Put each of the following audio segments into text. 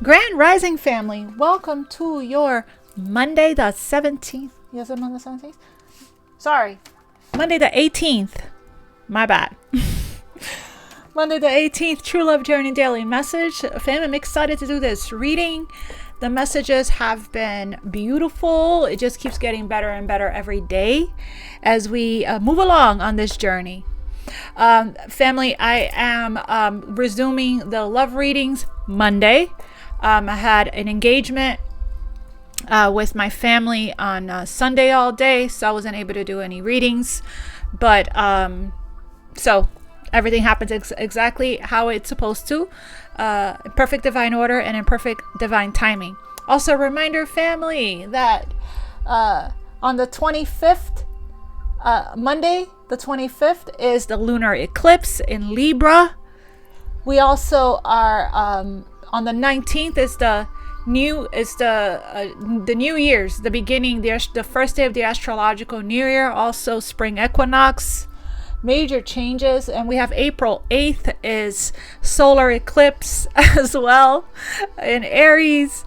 Grand Rising family, welcome to your Monday the 17th. Yes, I'm on the 17th? Sorry, Monday the 18th. My bad. Monday the 18th, True Love Journey Daily Message. Fam, I'm excited to do this reading. The messages have been beautiful. It just keeps getting better and better every day as we move along on this journey. Family, I am resuming the love readings Monday. I had an engagement with my family on Sunday all day, so I wasn't able to do any readings. But so everything happens exactly how it's supposed to, in perfect divine order and in perfect divine timing. Also, reminder, family, that on the 25th, Monday, the 25th, is the lunar eclipse in Libra. We also are on the 19th is the new year's, the beginning, the first day of the astrological new year, also spring equinox, major changes. And we have April 8th is solar eclipse as well in Aries.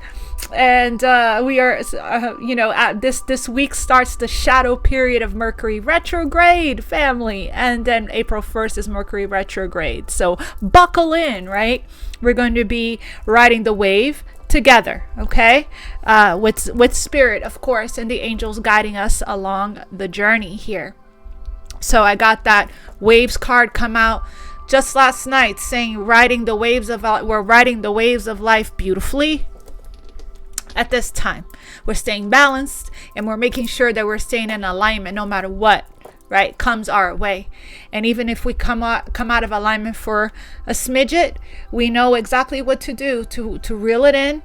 And we are, at this week starts the shadow period of Mercury retrograde, family. And then April 1st is Mercury retrograde. So buckle in, right? We're going to be riding the wave together, okay? With spirit, of course, and the angels guiding us along the journey here. So I got that waves card come out just last night saying we're riding the waves of life beautifully. At this time, we're staying balanced and we're making sure that we're staying in alignment no matter what, right, comes our way. And even if we come out of alignment for a smidget, we know exactly what to do to reel it in,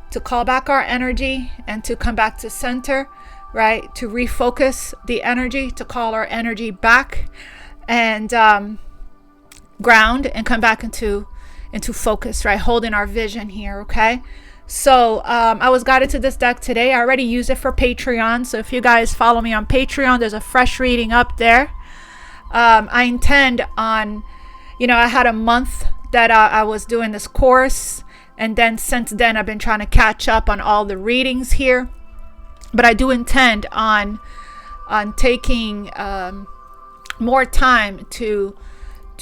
to call back our energy and to come back to center, right, to refocus the energy, to call our energy back and ground and come back into focus, right, holding our vision here, okay? So I was guided to this deck today. I already use it for Patreon. So if you guys follow me on Patreon, there's a fresh reading up there. I intend on, I had a month that I was doing this course. And then since then, I've been trying to catch up on all the readings here. But I do intend on taking more time to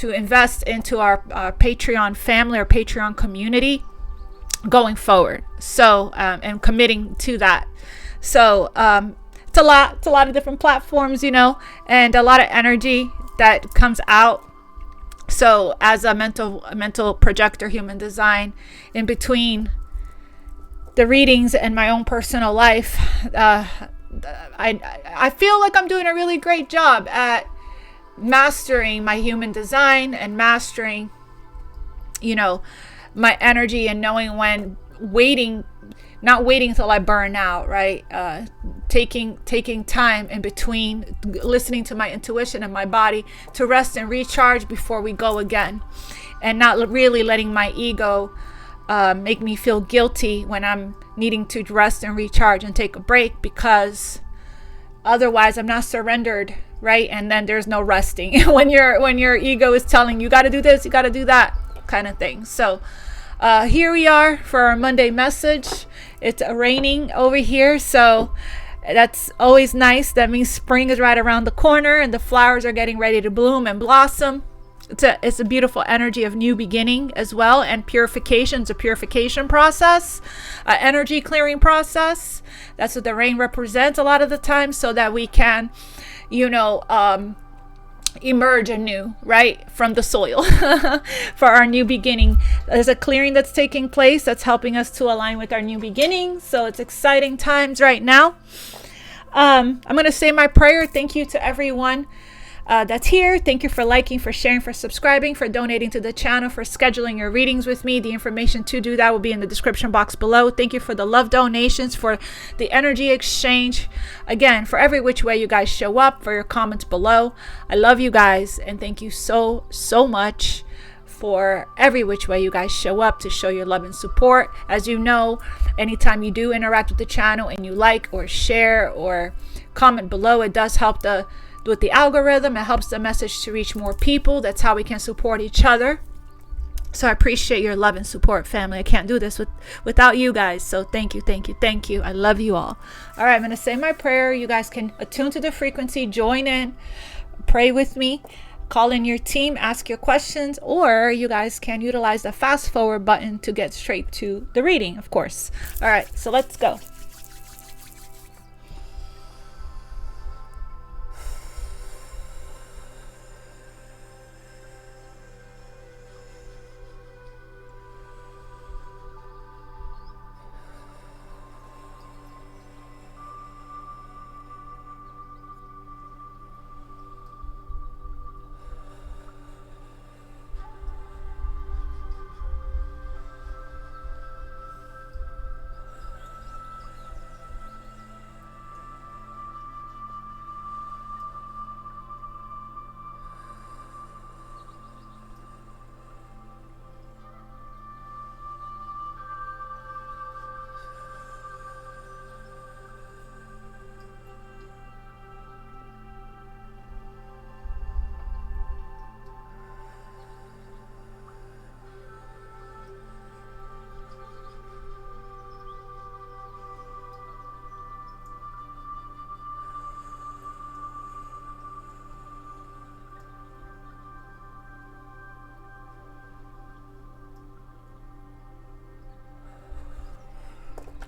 invest into our Patreon family or Patreon community going forward. So and committing to that. So it's a lot of different platforms, and a lot of energy that comes out. So as a mental projector, human design, in between the readings and my own personal life, I feel like I'm doing a really great job at mastering my human design and mastering, my energy and knowing when not waiting until I burn out, right? Taking time in between, listening to my intuition and my body to rest and recharge before we go again, and not really letting my ego make me feel guilty when I'm needing to rest and recharge and take a break, because otherwise I'm not surrendered, right? And then there's no resting when your ego is telling you got to do this, you got to do that kind of thing. So here we are for our Monday message. It's raining over here, so that's always nice. That means spring is right around the corner and the flowers are getting ready to bloom and blossom. It's a beautiful energy of new beginning as well, and purification. It's a purification process, energy clearing process. That's what the rain represents a lot of the time, so that we can, emerge anew, right, from the soil for our new beginning. There's a clearing that's taking place that's helping us to align with our new beginning. So it's exciting times right now. I'm going to say my prayer. Thank you to everyone that's here. Thank you for liking, for sharing, for subscribing, for donating to the channel, for scheduling your readings with me. The information to do that will be in the description box below. Thank you for the love donations, for the energy exchange. Again, for every which way you guys show up, for your comments below. I love you guys, and thank you so much for every which way you guys show up to show your love and support. As you know, anytime you do interact with the channel and you like or share or comment below, it does help with the algorithm. It helps the message to reach more people. That's how we can support each other. So I appreciate your love and support, family. I can't do this without you guys. So thank you, thank you, thank you. I love you all. All right, I'm going to say my prayer. You guys can attune to the frequency, join in, pray with me, call in your team, ask your questions, or you guys can utilize the fast forward button to get straight to the reading, of course. All right, so let's go.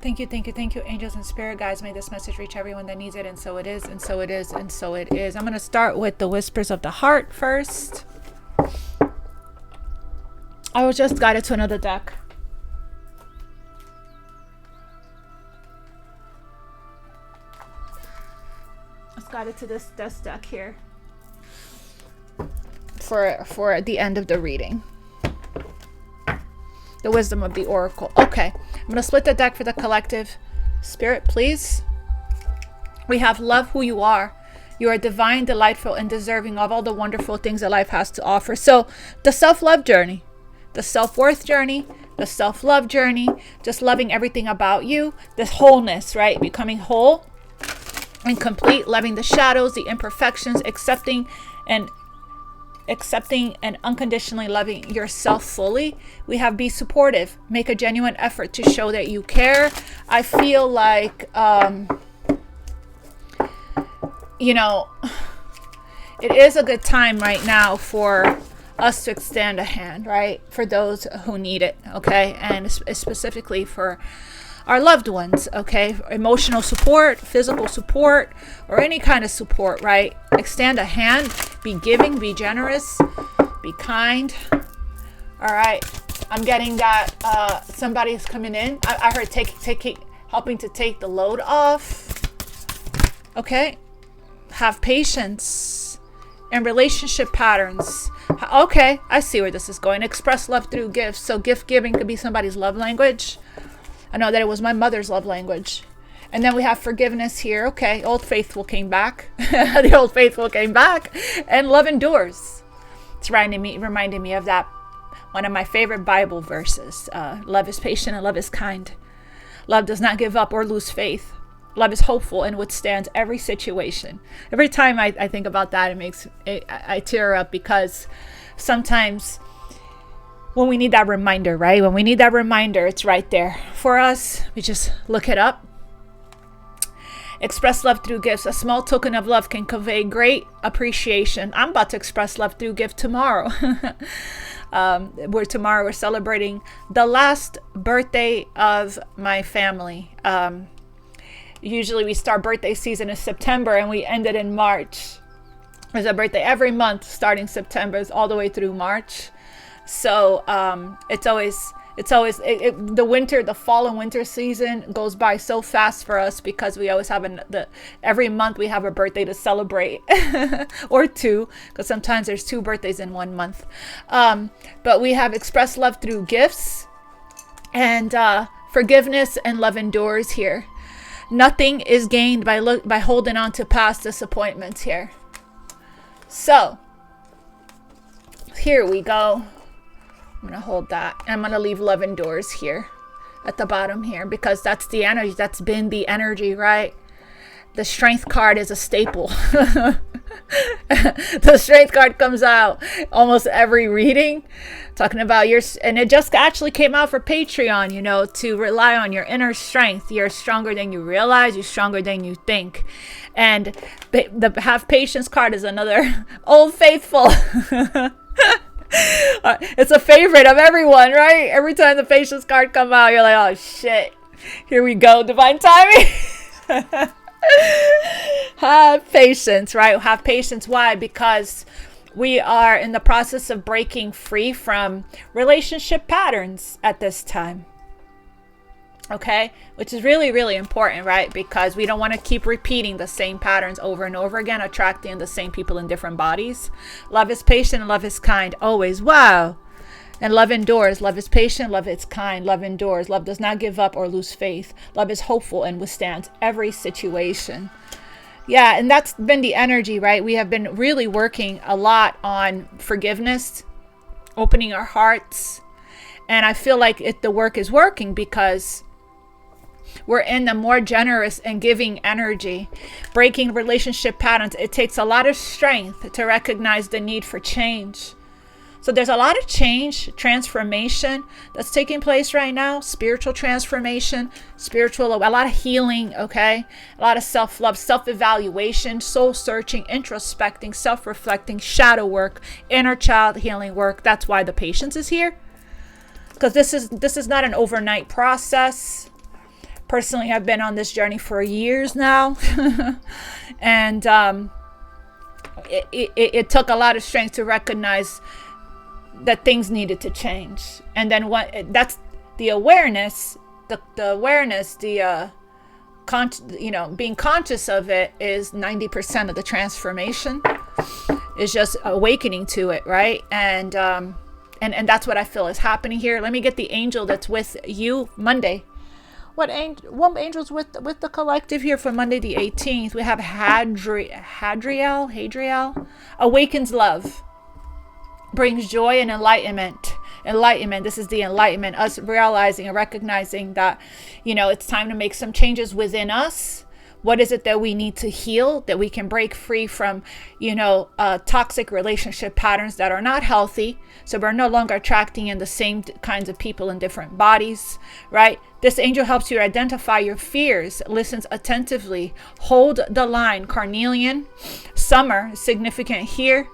Thank you, thank you, thank you, angels and spirit guides. May this message reach everyone that needs it, and so it is, and so it is, and so it is. I'm going to start with the whispers of the heart first. I was just guided to another deck. I was guided to this deck here for the end of the reading. The wisdom of the oracle. Okay, I'm going to split the deck for the collective. Spirit, please. We have love who you are. You are divine, delightful, and deserving of all the wonderful things that life has to offer. So the self-love journey, the self-worth journey, the self-love journey, just loving everything about you, this wholeness, right? Becoming whole and complete, loving the shadows, the imperfections, accepting and unconditionally loving yourself fully. We have be supportive, make a genuine effort to show that you care. I feel like you know, it is a good time right now for us to extend a hand, right, for those who need it, okay, and specifically for our loved ones, okay, emotional support, physical support, or any kind of support, right? Extend a hand, be giving, be generous, be kind. All right, I'm getting that somebody's coming in. I heard helping to take the load off. Okay, have patience and relationship patterns. Okay, I see where this is going. Express love through gifts. So gift giving could be somebody's love language. I know that it was my mother's love language. And then we have forgiveness here. Okay, Old Faithful came back. The Old Faithful came back. And love endures. It's reminding me of that, one of my favorite Bible verses. Love is patient and love is kind. Love does not give up or lose faith. Love is hopeful and withstands every situation. Every time I think about that, I tear up, because sometimes when we need that reminder, right? When we need that reminder, it's right there for us. We just look it up. Express love through gifts. A small token of love can convey great appreciation. I'm about to express love through gift tomorrow. Tomorrow we're celebrating the last birthday of my family. Usually we start birthday season in September and we end it in March. There's a birthday every month starting September all the way through March. So the fall and winter season goes by so fast for us, because we always have every month we have a birthday to celebrate or two, because sometimes there's 2 birthdays in 1 month. But we have expressed love through gifts, and forgiveness and love endures here. Nothing is gained by holding on to past disappointments here. So here we go. I'm going to hold that. I'm going to leave love endures here at the bottom here, because that's the energy. That's been the energy, right? The strength card is a staple. The strength card comes out almost every reading, talking about and it just actually came out for Patreon, to rely on your inner strength. You're stronger than you realize, you're stronger than you think. And the have patience card is another old faithful. It's a favorite of everyone, right? Every time the patience card come out, you're like, oh shit, here we go, divine timing. Have patience, right? Have patience. Why? Because we are in the process of breaking free from relationship patterns at this time. Okay, which is really, really important, right? Because we don't want to keep repeating the same patterns over and over again, attracting the same people in different bodies. Love is patient and love is kind always. Wow. And love endures. Love is patient, love is kind, love endures. Love does not give up or lose faith. Love is hopeful and withstands every situation. Yeah, and that's been the energy, right? We have been really working a lot on forgiveness, opening our hearts. And I feel like the work is working because we're in the more generous and giving energy, breaking relationship patterns. It takes a lot of strength to recognize the need for change. So there's a lot of change, transformation that's taking place right now. Spiritual transformation, a lot of healing, okay? A lot of self-love, self-evaluation, soul searching, introspecting, self-reflecting, shadow work, inner child healing work. That's why the patience is here. Because this is not an overnight process. Personally, I've been on this journey for years now. And it took a lot of strength to recognize that things needed to change. And then that's the awareness, being conscious of it is 90% of the transformation. Is just awakening to it, right? And that's what I feel is happening here. Let me get the angel that's with you Monday. What angel's with the collective here for Monday the 18th? We have Hadriel. Awakens love. Brings joy and enlightenment. This is the enlightenment, us realizing and recognizing that, it's time to make some changes within us. What is it that we need to heal, that we can break free from, toxic relationship patterns that are not healthy. So we're no longer attracting in the same kinds of people in different bodies, right? This angel helps you identify your fears, listens attentively, hold the line. Carnelian, summer, significant here.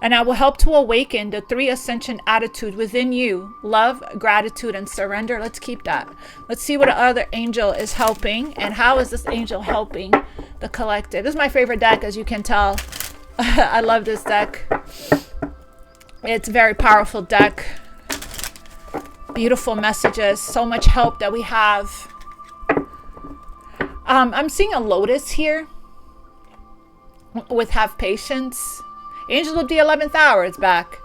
And I will help to awaken the 3 ascension attitude within you. Love, gratitude, and surrender. Let's keep that. Let's see what other angel is helping. And how is this angel helping the collective? This is my favorite deck, as you can tell. I love this deck. It's a very powerful deck. Beautiful messages. So much help that we have. I'm seeing a lotus here with have patience. Angel of the 11th hour is back.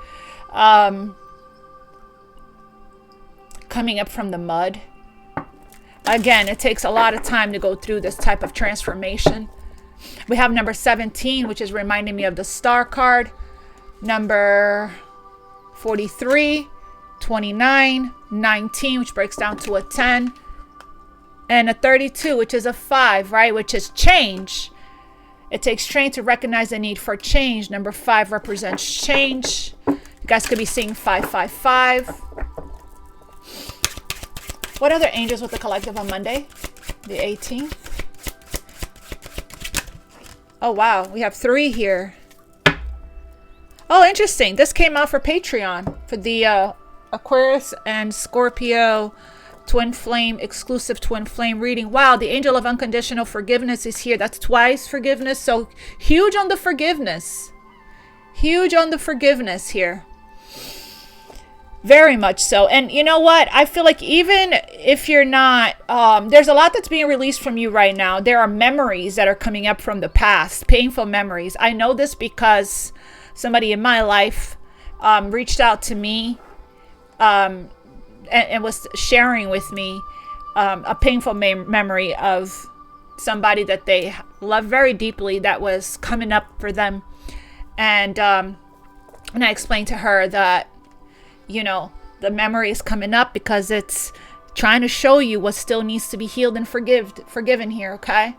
Coming up from the mud. Again, it takes a lot of time to go through this type of transformation. We have number 17, which is reminding me of the star card. Number 43, 29, 19, which breaks down to a 10. And a 32, which is a 5, right? Which is change. It takes strength to recognize the need for change. Number 5 represents change. You guys could be seeing 555. What other angels with the collective on Monday? The 18th. Oh, wow. We have 3 here. Oh, interesting. This came out for Patreon for the Aquarius and Scorpio twin flame, exclusive twin flame reading. Wow, the angel of unconditional forgiveness is here. That's twice forgiveness. So huge on the forgiveness. Huge on the forgiveness here. Very much so. And you know what? I feel like even if you're not, there's a lot that's being released from you right now. There are memories that are coming up from the past, painful memories. I know this because somebody in my life reached out to me and was sharing with me a painful memory of somebody that they love very deeply that was coming up for them. And I explained to her that, the memory is coming up because it's trying to show you what still needs to be healed and forgiven here, okay?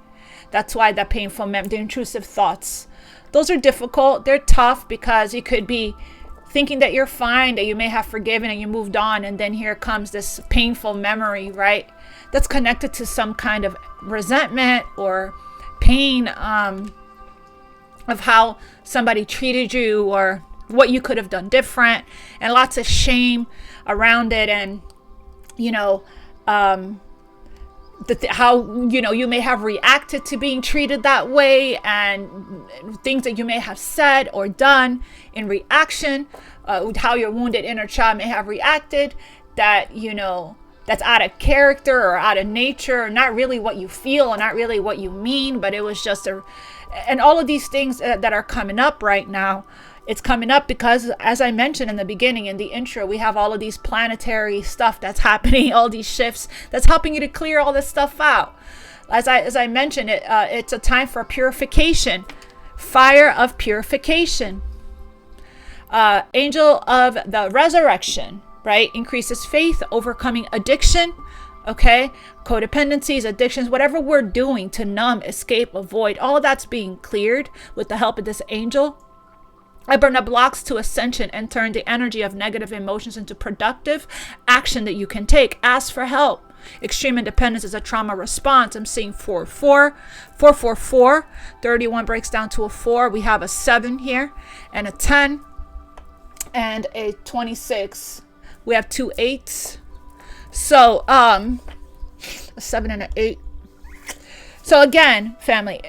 That's why that painful the intrusive thoughts those are difficult. They're tough because you could be thinking that you're fine, that you may have forgiven and you moved on, and then here comes this painful memory, right? That's connected to some kind of resentment or pain of how somebody treated you or what you could have done different, and lots of shame around it. And how you may have reacted to being treated that way, and things that you may have said or done in reaction, how your wounded inner child may have reacted, that that's out of character or out of nature, or not really what you feel or not really what you mean, but it was just and all of these things that are coming up right now. It's coming up because, as I mentioned in the beginning, in the intro, we have all of these planetary stuff that's happening, all these shifts that's helping you to clear all this stuff out. As I mentioned, it's a time for purification, fire of purification. Angel of the resurrection, right? Increases faith, overcoming addiction, okay? Codependencies, addictions, whatever we're doing to numb, escape, avoid, all of that's being cleared with the help of this angel. I burn up blocks to ascension and turn the energy of negative emotions into productive action that you can take. Ask for help. Extreme independence is a trauma response. I'm seeing 4-4, 4-4-4. 31 breaks down to a 4. We have a 7 here and a 10 and a 26. We have 2 8s. So a 7 and an 8. So again, family,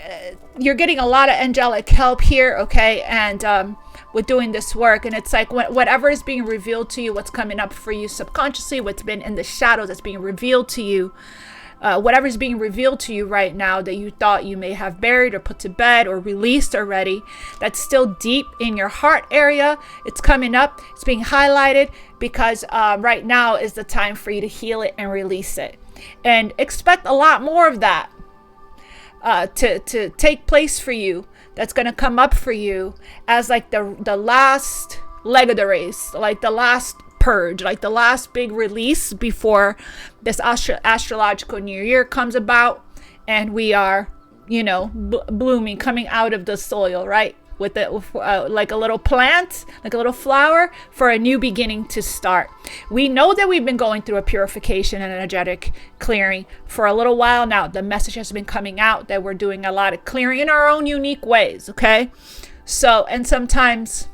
you're getting a lot of angelic help here, okay? And with doing this work, and it's like whatever is being revealed to you, what's coming up for you subconsciously, what's been in the shadows that's being revealed to you, whatever is being revealed to you right now that you thought you may have buried or put to bed or released already, that's still deep in your heart area. It's coming up, it's being highlighted, because right now is the time for you to heal it and release it. And expect a lot more of that to take place for you. That's going to come up for you as like the last leg of the race, like the last purge, like the last big release before this astrological new year comes about, and we are, blooming, coming out of the soil, right? With it, like a little plant, like a little flower, for a new beginning to start. We know that we've been going through a purification and energetic clearing for a little while now. The message has been coming out that we're doing a lot of clearing in our own unique ways, okay? So, and sometimes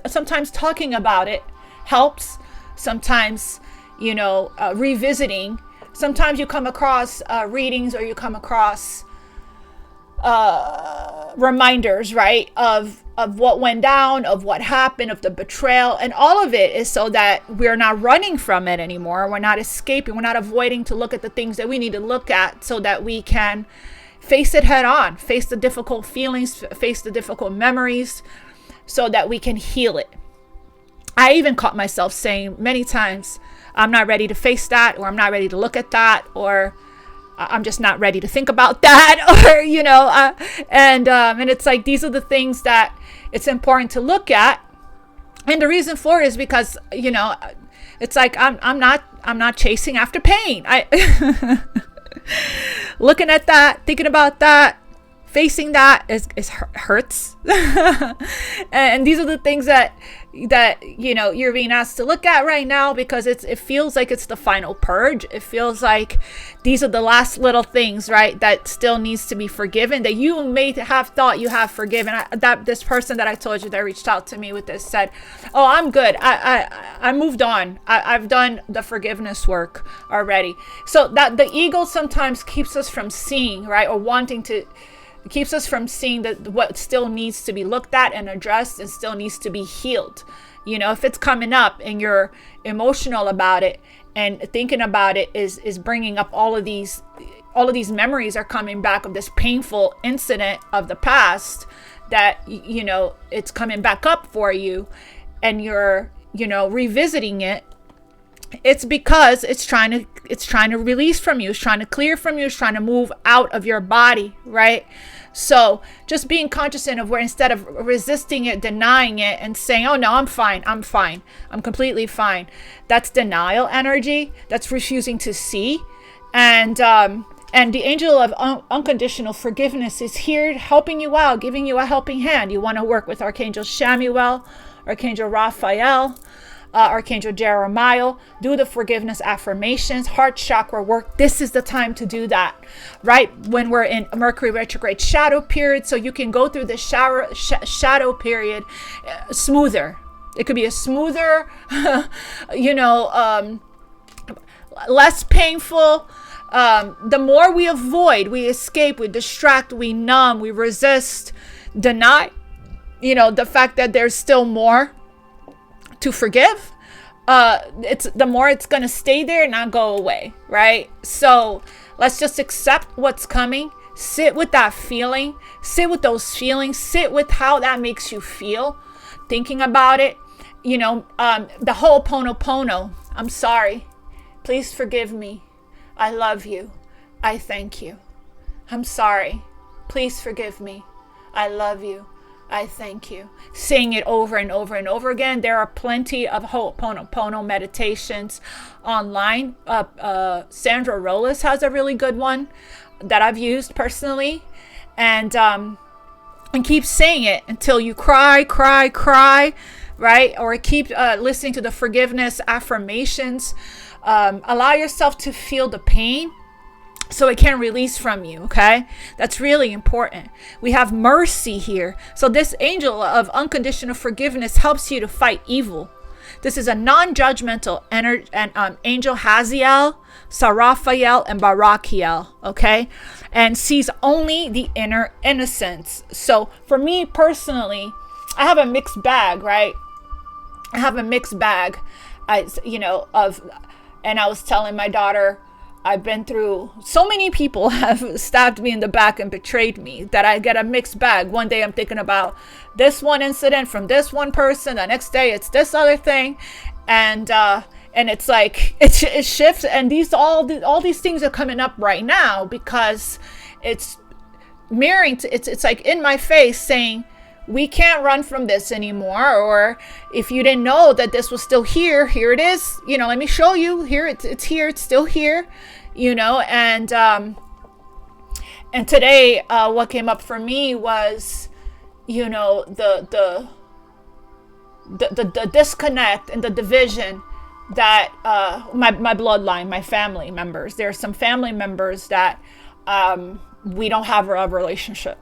sometimes talking about it helps. Sometimes, revisiting. Sometimes you come across readings, or you come across reminders, right, of what went down, of what happened, of the betrayal, and all of it is so that we're not running from it anymore. We're not escaping. We're not avoiding to look at the things that we need to look at, so that we can face it head on, face the difficult feelings, face the difficult memories, so that we can heal it. I even caught myself saying many times, I'm not ready to face that, or I'm not ready to look at that, or I'm just not ready to think about that, or, and it's like, these are the things that it's important to look at. And the reason for it is because, it's like, I'm not chasing after pain. I looking at that, thinking about that, facing that is hurts. And these are the things that you're being asked to look at right now, because it feels like it's the final purge. It feels like these are the last little things, right, that still needs to be forgiven, that you may have thought you have forgiven. That this person that I told you that reached out to me with this said, oh, I'm good, I moved on, I've done the forgiveness work already. So that the ego sometimes keeps us from seeing, right, or wanting to, keeps us from seeing that what still needs to be looked at and addressed and still needs to be healed. If it's coming up and you're emotional about it and thinking about it is bringing up all of these memories are coming back of this painful incident of the past, that it's coming back up for you, and you're revisiting it. It's because it's trying to release from you, it's trying to clear from you, it's trying to move out of your body, right? So just being conscious of where, instead of resisting it, denying it, and saying, oh no, I'm fine, I'm completely fine. That's denial energy. That's refusing to see. And And the angel of unconditional forgiveness is here helping you out, giving you a helping hand. You want to work with Archangel Shamuel, Archangel Raphael, Archangel Jeremiah. Do the forgiveness affirmations, heart chakra work. This is the time to do that, right? When we're in Mercury retrograde shadow period, so you can go through the shadow period smoother. It could be a smoother, less painful. The more we avoid, we escape, we distract, we numb, we resist, deny, the fact that there's still more to forgive, it's the more it's going to stay there and not go away, right? So let's just accept what's coming. Sit with that feeling, sit with those feelings, sit with how that makes you feel, thinking about it. The Ho'oponopono, I'm sorry, please forgive me, I love you, I thank you, I'm sorry, please forgive me, I love you, I thank you. Saying it over and over and over again. There are plenty of Ho'oponopono meditations online. Sandra Rollis has a really good one that I've used personally. And keep saying it until you cry, right? Or keep listening to the forgiveness affirmations. Allow yourself to feel the pain so it can release from you, okay? That's really important. We have mercy here. So this angel of unconditional forgiveness helps you to fight evil. This is a non-judgmental angel, Haziel, Saraphael, and Barakiel, okay? And sees only the inner innocence. So for me personally, I have a mixed bag, right? I have a mixed bag, and I was telling my daughter, I've been through, so many people have stabbed me in the back and betrayed me that I get a mixed bag. One day I'm thinking about this one incident from this one person. The next day it's this other thing. And it's like, it shifts. And all these things are coming up right now because it's mirroring, it's like in my face saying, we can't run from this anymore. Or if you didn't know that this was still here it is. Let me show you. Here it's here. It's still here. And today what came up for me was, the disconnect and the division that my bloodline, my family members. There are some family members that we don't have a relationship.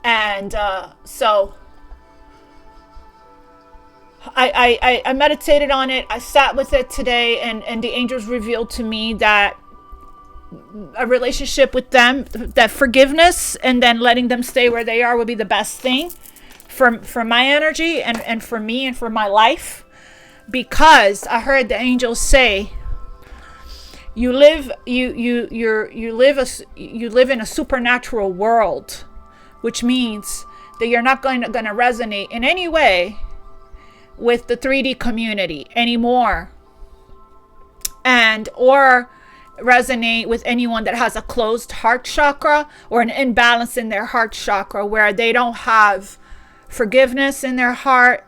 And so I meditated on it. I sat with it today, and the angels revealed to me that a relationship with them, that forgiveness and then letting them stay where they are would be the best thing for my energy and for me and for my life. Because I heard the angels say, you live in a supernatural world, which means that you're not going to resonate in any way with the 3D community anymore, or resonate with anyone that has a closed heart chakra or an imbalance in their heart chakra, where they don't have forgiveness in their heart,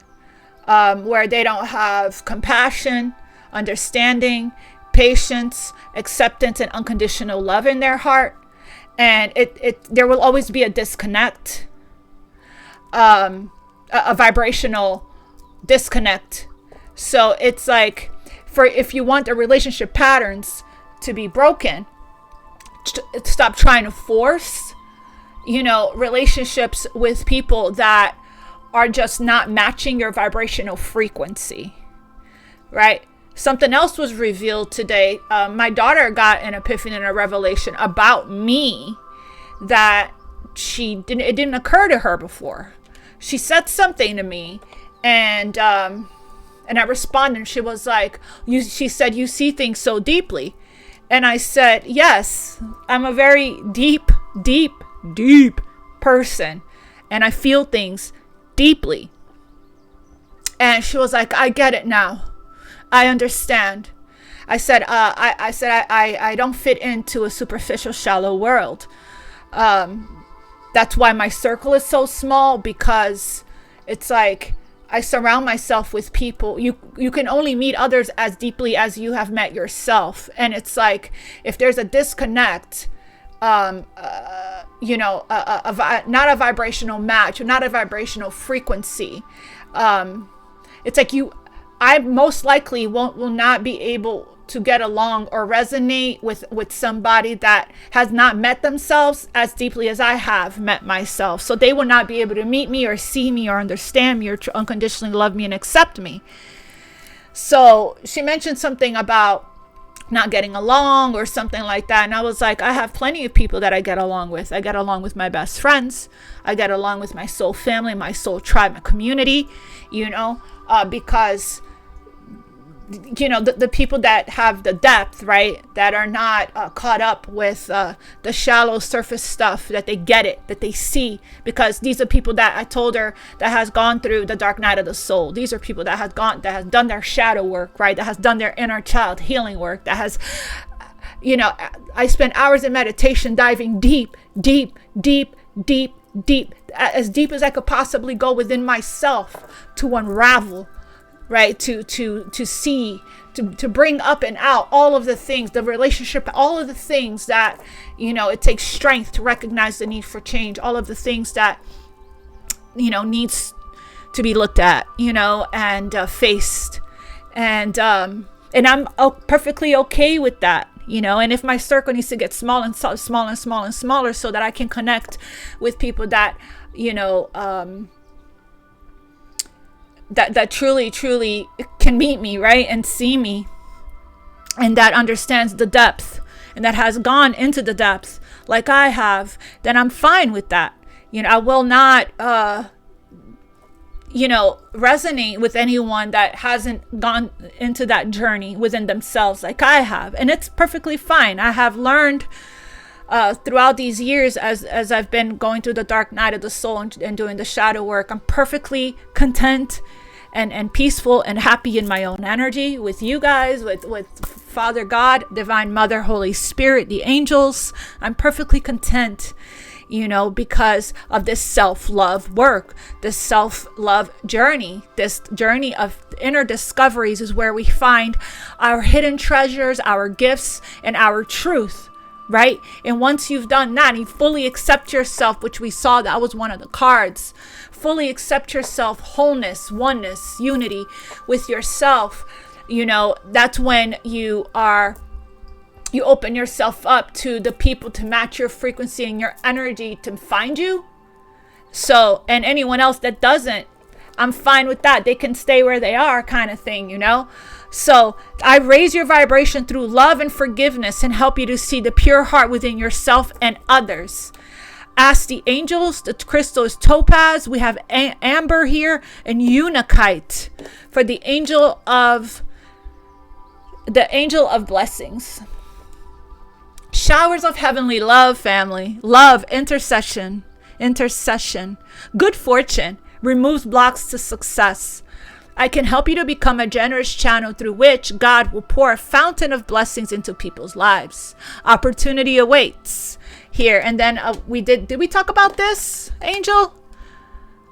where they don't have compassion, understanding, patience, acceptance, and unconditional love in their heart. And there will always be a disconnect, a vibrational disconnect. So it's like, if you want the relationship patterns to be broken, stop trying to force, relationships with people that are just not matching your vibrational frequency, right? Something else was revealed today. My daughter got an epiphany and a revelation about me that it didn't occur to her before. She said something to me, and I responded, and she was like, she said, you see things so deeply. And I said, yes, I'm a very deep person, and I feel things deeply. And she was like, I get it now. I understand. I said, I don't fit into a superficial, shallow world. That's why my circle is so small, because it's like I surround myself with people. You can only meet others as deeply as you have met yourself. And it's like, if there's a disconnect, not a vibrational match, or not a vibrational frequency. It's like I most likely will not be able to get along or resonate with somebody that has not met themselves as deeply as I have met myself. So they will not be able to meet me or see me or understand me or unconditionally love me and accept me. So she mentioned something about not getting along or something like that. And I was like, I have plenty of people that I get along with. I get along with my best friends. I get along with my soul family, my soul tribe, my community, because the people that have the depth, right, that are not caught up with the shallow surface stuff, that they get it, that they see, because these are people that I told her that has gone through the dark night of the soul. These are people that has done their shadow work, right, that has done their inner child healing work, that has, I spent hours in meditation diving deep, as deep as I could possibly go within myself to unravel, right, to see, to bring up and out all of the things, the relationship, all of the things that, it takes strength to recognize the need for change, all of the things that, needs to be looked at, and faced. And I'm perfectly okay with that, and if my circle needs to get smaller and smaller so that I can connect with people that, that truly can meet me, right, and see me, and that understands the depth, and that has gone into the depth like I have, then I'm fine with that. I will not resonate with anyone that hasn't gone into that journey within themselves like I have, and it's perfectly fine. I have learned throughout these years, as I've been going through the dark night of the soul and doing the shadow work, I'm perfectly content and peaceful and happy in my own energy with you guys, with Father God, Divine Mother, Holy Spirit, the angels. I'm perfectly content, because of this self-love work, this self-love journey, this journey of inner discoveries is where we find our hidden treasures, our gifts, and our truth. Right? And once you've done that, you fully accept yourself, which we saw, that was one of the cards. Fully accept yourself, wholeness, oneness, unity with yourself. That's when you open yourself up to the people to match your frequency and your energy to find you. So, and anyone else that doesn't, I'm fine with that. They can stay where they are, kind of thing, So I raise your vibration through love and forgiveness and help you to see the pure heart within yourself and others. Ask the angels. The crystal is topaz. We have amber here and unakite for the angel of blessings. Showers of heavenly love, family. Love, intercession. Good fortune removes blocks to success. I can help you to become a generous channel through which God will pour a fountain of blessings into people's lives. Opportunity awaits here. And then did we talk about this, Angel?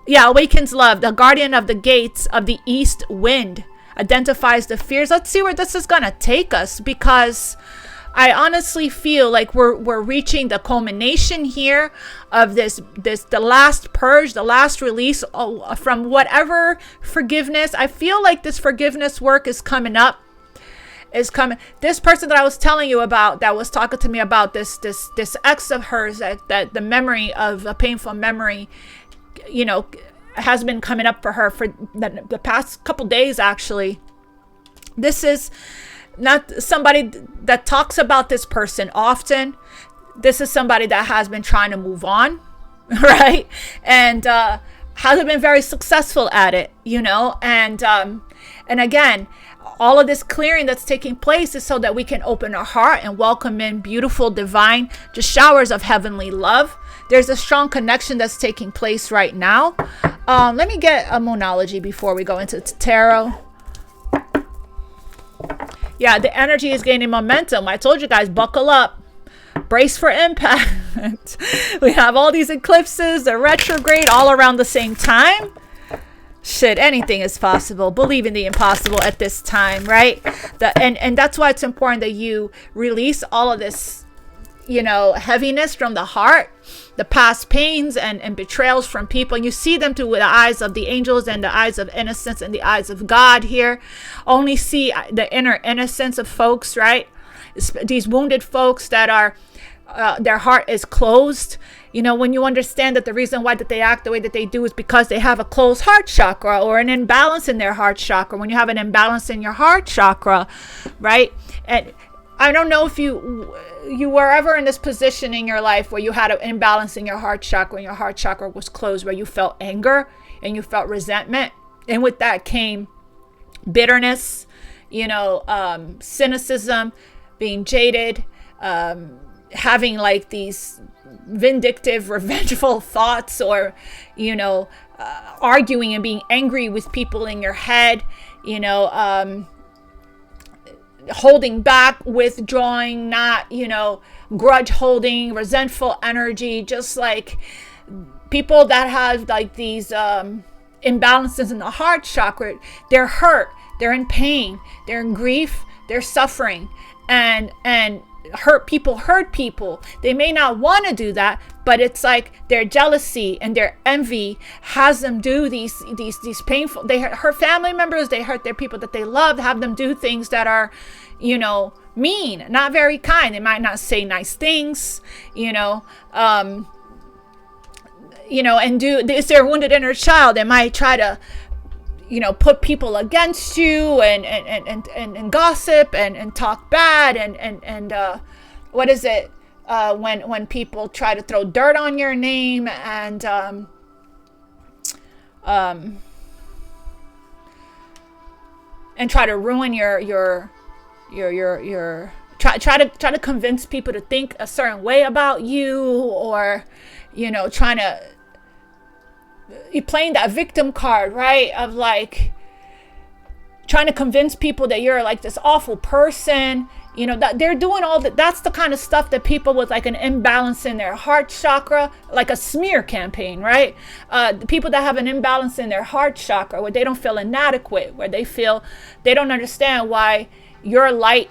Yeah, awakens love. The guardian of the gates of the east wind identifies the fears. Let's see where this is going to take us, because I honestly feel like we're reaching the culmination here of the last purge, the last release from whatever forgiveness. I feel like this forgiveness work is coming up. This person that I was telling you about, that was talking to me about this ex of hers, that the memory of a painful memory, has been coming up for her for the past couple days, actually. This is not somebody that talks about this person often. This is somebody that has been trying to move on, right? And hasn't been very successful at it, and again, all of this clearing that's taking place is so that we can open our heart and welcome in beautiful, divine, just showers of heavenly love. There's a strong connection that's taking place right now. Let me get a moonology before we go into tarot. Yeah, the energy is gaining momentum. I told you guys, buckle up. Brace for impact. We have all these eclipses, the retrograde, all around the same time. Shit, anything is possible. Believe in the impossible at this time, right? And that's why it's important that you release all of this heaviness from the heart, the past pains and betrayals from people. And you see them through the eyes of the angels and the eyes of innocence and the eyes of God here. Only see the inner innocence of folks, right? These wounded folks that are, their heart is closed. When you understand that the reason why that they act the way that they do is because they have a closed heart chakra or an imbalance in their heart chakra. When you have an imbalance in your heart chakra, right? And I don't know if you were ever in this position in your life where you had an imbalance in your heart chakra and your heart chakra was closed, where you felt anger and you felt resentment. And with that came bitterness, cynicism, being jaded, having like these vindictive, revengeful thoughts, or, arguing and being angry with people in your head, holding back, withdrawing, not, grudge holding, resentful energy, just like people that have like these imbalances in the heart chakra. They're hurt, they're in pain, they're in grief, they're suffering, and hurt people. They may not want to do that, but it's like their jealousy and their envy has them do these painful. They hurt family members, they hurt their people that they love, have them do things that are, mean, not very kind. They might not say nice things, and it's their wounded inner child. They might try to, put people against you and gossip and talk bad and what is it? When people try to throw dirt on your name and try to ruin your try to convince people to think a certain way about you, or trying to, you're playing that victim card, right? Of like trying to convince people that you're like this awful person, that they're doing all that. That's the kind of stuff that people with like an imbalance in their heart chakra, like a smear campaign, right? The people that have an imbalance in their heart chakra, where they don't feel inadequate, where they feel they don't understand why your light,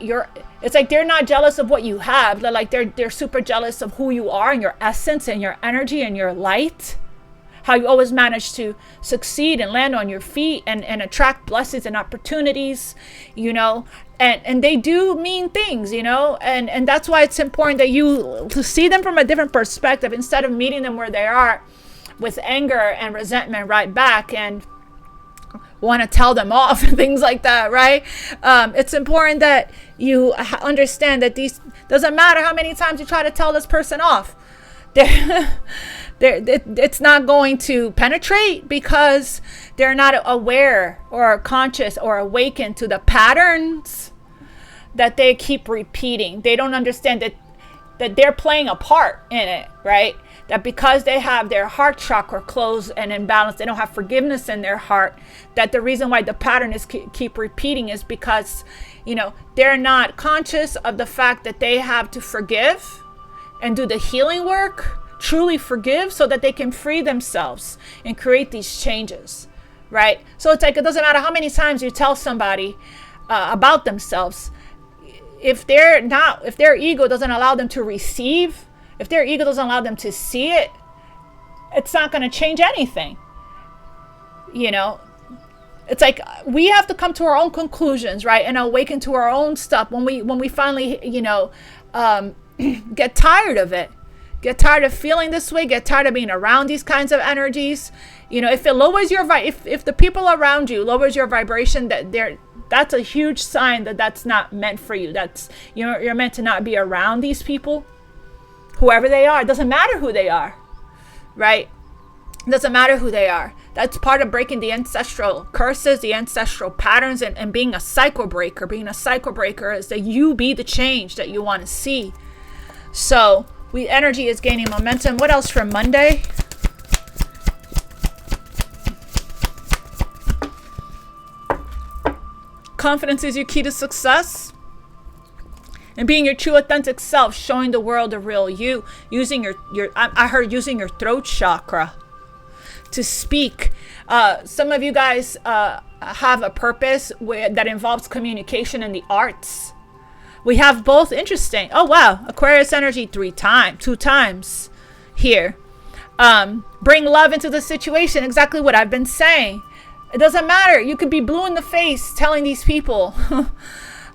it's like they're not jealous of what you have. They're like they're super jealous of who you are and your essence and your energy and your light. How you always manage to succeed and land on your feet and attract blessings and opportunities, and they do mean things, and that's why it's important that you to see them from a different perspective, instead of meeting them where they are with anger and resentment right back and want to tell them off and things like that, right? It's important that you understand that these, doesn't matter how many times you try to tell this person off, it's not going to penetrate, because they're not aware or conscious or awakened to the patterns that they keep repeating. They don't understand that they're playing a part in it, right? That because they have their heart chakra closed and imbalanced, they don't have forgiveness in their heart, that the reason why the pattern is keep repeating is because, they're not conscious of the fact that they have to forgive and do the healing work, truly forgive, so that they can free themselves and create these changes, right? So it's like, it doesn't matter how many times you tell somebody about themselves, if their ego doesn't allow them to receive, if their ego doesn't allow them to see it, it's not going to change anything. It's like we have to come to our own conclusions, right? And awaken to our own stuff when we finally, get tired of it. Get tired of feeling this way. Get tired of being around these kinds of energies. If it lowers your if the people around you lowers your vibration, that's a huge sign that that's not meant for you. That's you're meant to not be around these people, whoever they are. It doesn't matter who they are, right? It doesn't matter who they are. That's part of breaking the ancestral curses, the ancestral patterns, and being a cycle breaker. Being a cycle breaker is that you be the change that you want to see. So energy is gaining momentum. What else for Monday? Confidence is your key to success. And being your true authentic self, showing the world the real you, using I heard using your throat chakra to speak. Some of you guys have a purpose that involves communication in the arts. We have both. Interesting. Oh, wow. Aquarius energy 2 times here. Bring love into the situation. Exactly what I've been saying. It doesn't matter. You could be blue in the face telling these people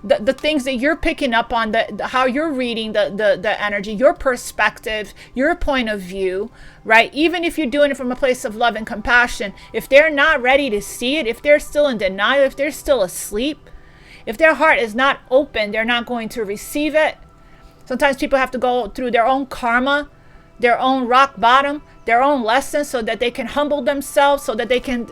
the things that you're picking up on, how you're reading the energy, your perspective, your point of view, right? Even if you're doing it from a place of love and compassion, if they're not ready to see it, if they're still in denial, if they're still asleep, if their heart is not open, they're not going to receive it. Sometimes people have to go through their own karma, their own rock bottom, their own lessons, so that they can humble themselves, so that they can,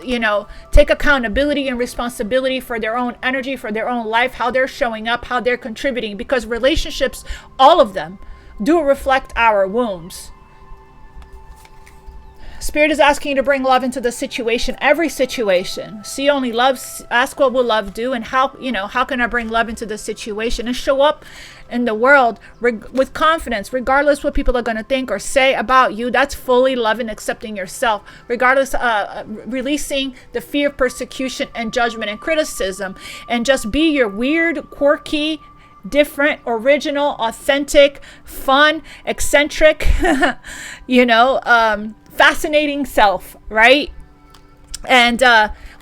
take accountability and responsibility for their own energy, for their own life, how they're showing up, how they're contributing, because relationships, all of them, do reflect our wounds. Spirit is asking you to bring love into the situation, every situation. See only love, ask what will love do, and how can I bring love into the situation and show up in the world with confidence, regardless what people are going to think or say about you. That's fully loving, accepting yourself, regardless, releasing the fear of persecution and judgment and criticism, and just be your weird, quirky, different, original, authentic, fun, eccentric, fascinating self, right? And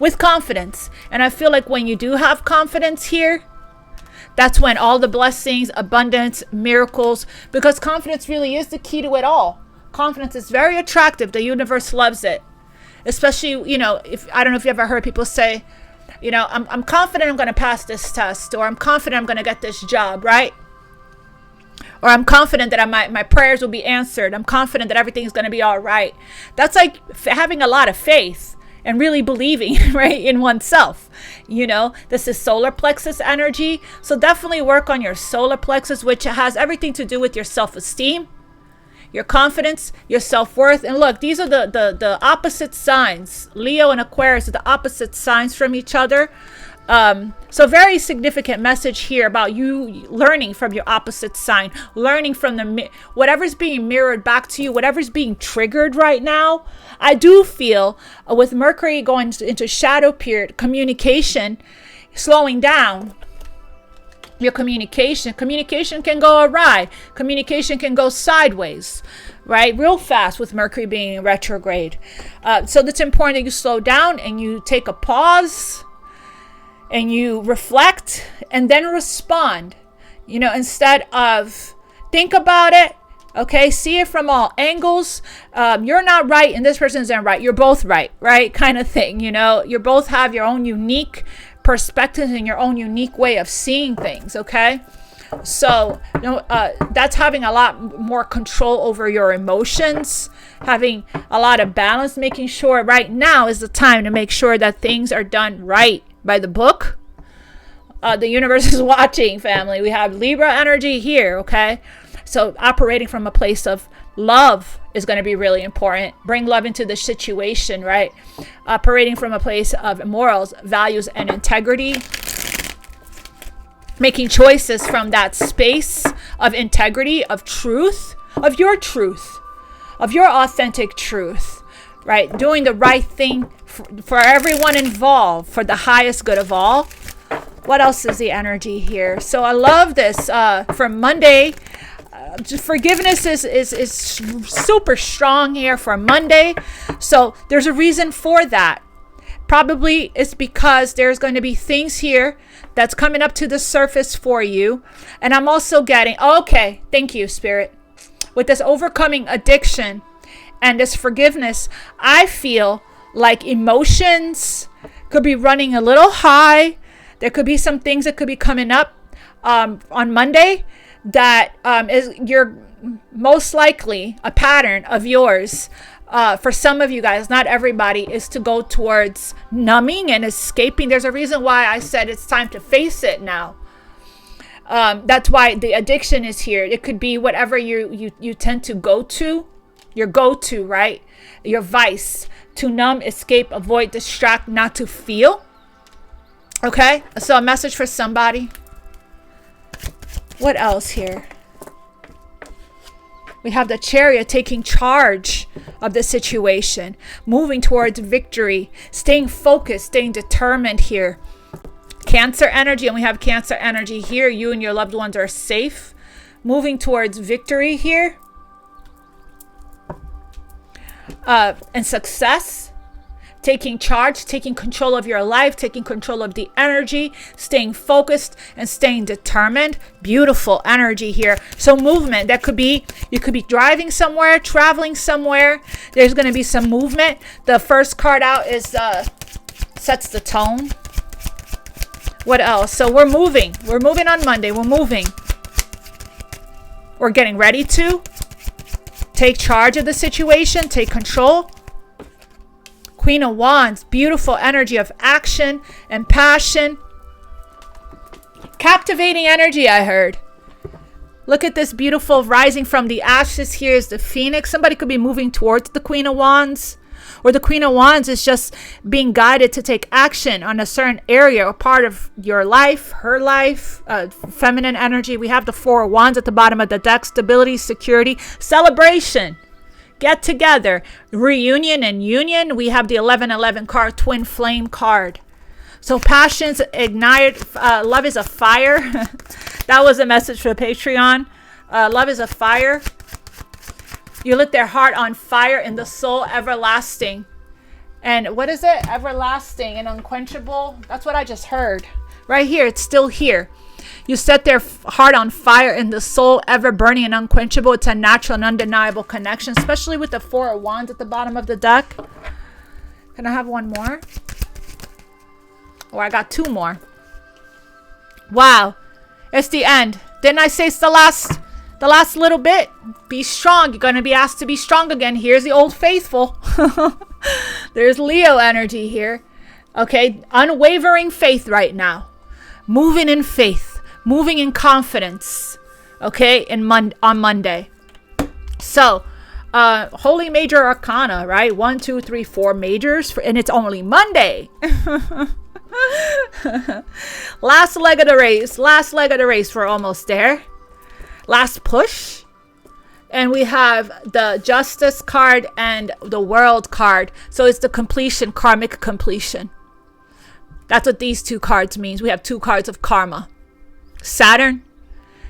with confidence. And I feel like when you do have confidence here, that's when all the blessings, abundance, miracles, because confidence really is the key to it all. Confidence is very attractive. The universe loves it. Especially, if I don't know if you ever heard people say, I'm confident I'm going to pass this test, or I'm confident I'm going to get this job, right? Or I'm confident that my prayers will be answered. I'm confident that everything's going to be all right. That's like having a lot of faith and really believing, right, in oneself. This is solar plexus energy. So definitely work on your solar plexus, which has everything to do with your self-esteem, your confidence, your self-worth. And look, these are the opposite signs. Leo and Aquarius are the opposite signs from each other. So very significant message here about you learning from your opposite sign, learning from whatever's being mirrored back to you, whatever's being triggered right now. I do feel with Mercury going into shadow period, communication slowing down. Your communication can go awry. Communication can go sideways, right? Real fast with Mercury being in retrograde. So it's important that you slow down and you take a pause and you reflect and then respond, instead of think about it. Okay, see it from all angles. You're not right and this person isn't right. You're both right kind of thing. You both have your own unique perspectives and your own unique way of seeing things. Okay, so that's having a lot more control over your emotions, having a lot of balance, making sure right now is the time to make sure that things are done right by the book. The universe is watching, family. We have Libra energy here, okay? So operating from a place of love is going to be really important. Bring love into the situation, right? Operating from a place of morals, values, and integrity. Making choices from that space of integrity, of truth, of your authentic truth, right? Doing the right thing for everyone involved, for the highest good of all. What else is the energy here? So I love this for Monday. Forgiveness is super strong here for Monday. So there's a reason for that. Probably it's because there's going to be things here that's coming up to the surface for you. And I'm also getting, okay, thank you, Spirit. With this overcoming addiction and this forgiveness, I feel like emotions could be running a little high. There could be some things that could be coming up on Monday that you're most likely a pattern of yours. For some of you guys, not everybody, is to go towards numbing and escaping. There's a reason why I said it's time to face it now. That's why the addiction is here. It could be whatever you tend to go to, your go-to, right? Your vice, to numb, escape, avoid, distract, not to feel. Okay, so a message for somebody. What else here? We have the Chariot taking charge of the situation, moving towards victory, staying focused, staying determined here. Cancer energy, and we have Cancer energy here. You and your loved ones are safe, moving towards victory here, and success. Taking charge, taking control of your life, taking control of the energy, staying focused and staying determined. Beautiful energy here. So movement, that could be, you could be driving somewhere, traveling somewhere. There's going to be some movement. The first card out is sets the tone. What else? So we're moving. We're moving on Monday. We're moving. We're getting ready to take charge of the situation, take control. Queen of Wands, beautiful energy of action and passion. Captivating energy, I heard. Look at this beautiful rising from the ashes. Here is the Phoenix. Somebody could be moving towards the Queen of Wands. Or the Queen of Wands is just being guided to take action on a certain area or part of your life, her life. Feminine energy. We have the Four of Wands at the bottom of the deck. Stability, security, celebration. Get together, reunion and union. We have the 1111 card, twin flame card. So passions ignite. Love is a fire. That was a message for Patreon. Love is a fire. You lit their heart on fire in the soul, everlasting. And what is it? Everlasting and unquenchable. That's what I just heard. Right here. It's still here. You set their heart on fire in the soul, ever burning and unquenchable. It's a natural and undeniable connection, especially with the Four of Wands at the bottom of the deck. Can I have one more? Oh, I got two more. Wow. It's the end. Didn't I say it's the last little bit? Be strong. You're going to be asked to be strong again. Here's the old faithful. There's Leo energy here. Okay. Unwavering faith right now. Moving in faith. Moving in confidence, okay, on Monday. So, Holy Major Arcana, right? 1, 2, 3, 4 majors, and it's only Monday. Last leg of the race. Last leg of the race. We're almost there. Last push. And we have the Justice card and the World card. So it's the completion, karmic completion. That's what these two cards means. We have two cards of karma. Saturn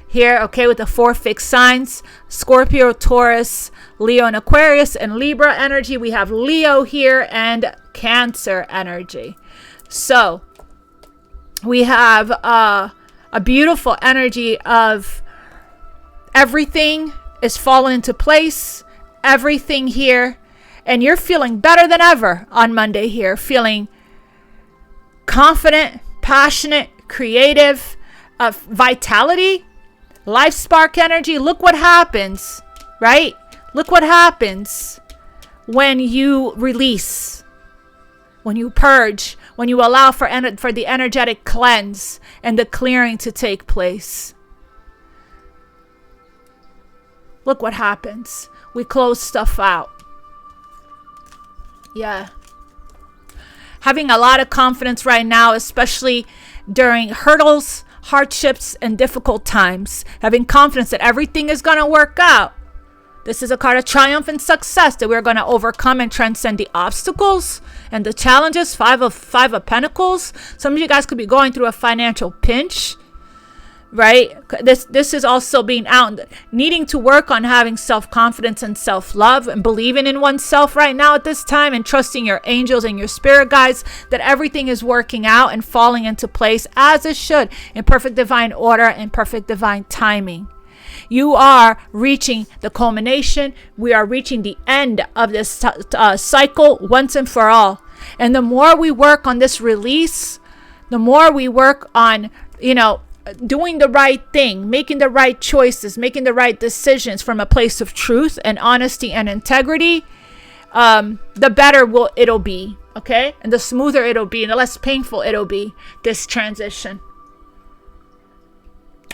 here, okay, with the 4 fixed signs, Scorpio, Taurus, Leo, and Aquarius, and Libra energy. We have Leo here and Cancer energy. So we have a beautiful energy of everything is falling into place, everything here, and you're feeling better than ever on Monday here, feeling confident, passionate, creative, vitality, life spark energy. Look what happens, right? Look what happens when you release, when you purge, when you allow for the energetic cleanse and the clearing to take place. Look what happens. We close stuff out. Yeah. Having a lot of confidence right now, especially during hurdles, hardships, and difficult times. Having confidence that everything is going to work out. This is a card of triumph and success, that we're going to overcome and transcend the obstacles and the challenges. Five of Pentacles. Some of you guys could be going through a financial pinch, right? This is also being out, needing to work on having self-confidence and self-love and believing in oneself right now at this time, and trusting your angels and your spirit guides that everything is working out and falling into place as it should, in perfect divine order and perfect divine timing. You are reaching the culmination. We are reaching the end of this cycle once and for all. And the more we work on this release, the more we work on, doing the right thing, making the right choices, making the right decisions from a place of truth and honesty and integrity, the better it'll be, okay? And the smoother it'll be, and the less painful it'll be, this transition.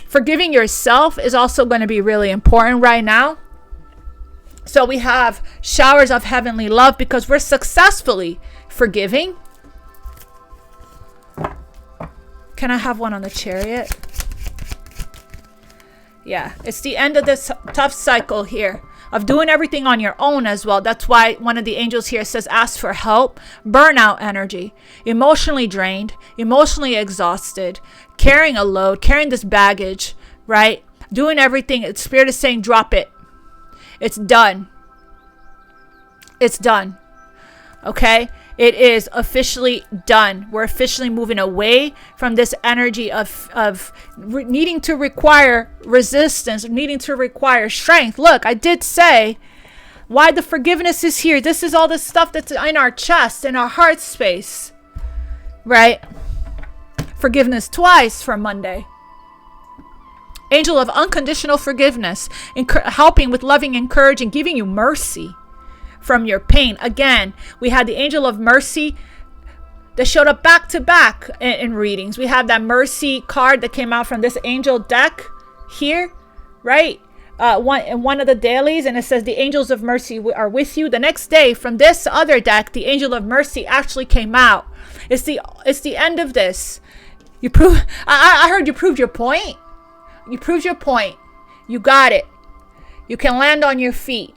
Forgiving yourself is also going to be really important right now. So we have showers of heavenly love because we're successfully forgiving. Can I have one on the Chariot? Yeah, it's the end of this tough cycle here of doing everything on your own as well. That's why one of the angels here says ask for help. Burnout energy, emotionally drained, emotionally exhausted, carrying a load, carrying this baggage, right? Doing everything. Spirit is saying drop it. It's done. It's done. Okay? It is officially done. We're officially moving away from this energy of needing to require resistance, needing to require strength. Look, I did say why the forgiveness is here. This is all the stuff that's in our chest, in our heart space, right? Forgiveness twice for Monday. Angel of unconditional forgiveness, helping with loving, encouraging, giving you mercy from your pain. Again, we had the angel of mercy that showed up back to back in readings. We have that mercy card that came out from this angel deck here, right? One of the dailies, and it says the angels of mercy are with you. The next day from this other deck, the angel of mercy actually came out. It's the end of this. You prove. I heard you proved your point. You proved your point. You got it. You can land on your feet.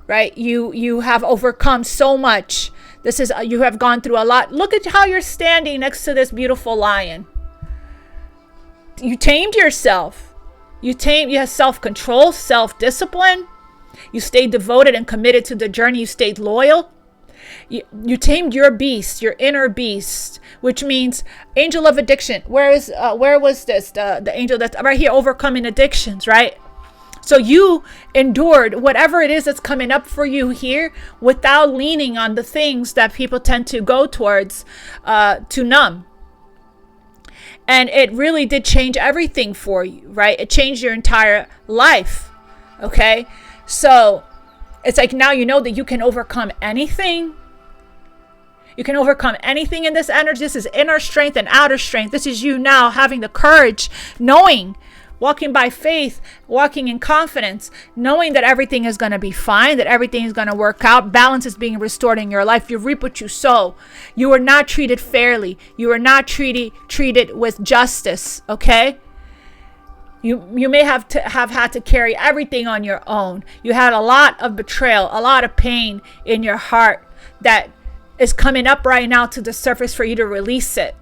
Right? You have overcome so much. You have gone through a lot. Look at how you're standing next to this beautiful lion. You tamed yourself. You have self-control, self-discipline. You stayed devoted and committed to the journey. You stayed loyal. You tamed your beast, your inner beast, which means angel of addiction. Where was this? The angel that's right here, overcoming addictions, right? So you endured whatever it is that's coming up for you here without leaning on the things that people tend to go towards to numb. And it really did change everything for you, right? It changed your entire life, okay? So it's like now you know that you can overcome anything. You can overcome anything in this energy. This is inner strength and outer strength. This is you now having the courage, knowing, walking by faith, walking in confidence, knowing that everything is going to be fine, that everything is going to work out. Balance is being restored in your life. You reap what you sow. You are not treated fairly. You are not treated with justice, okay? You may have had to carry everything on your own. You had a lot of betrayal, a lot of pain in your heart that is coming up right now to the surface for you to release it.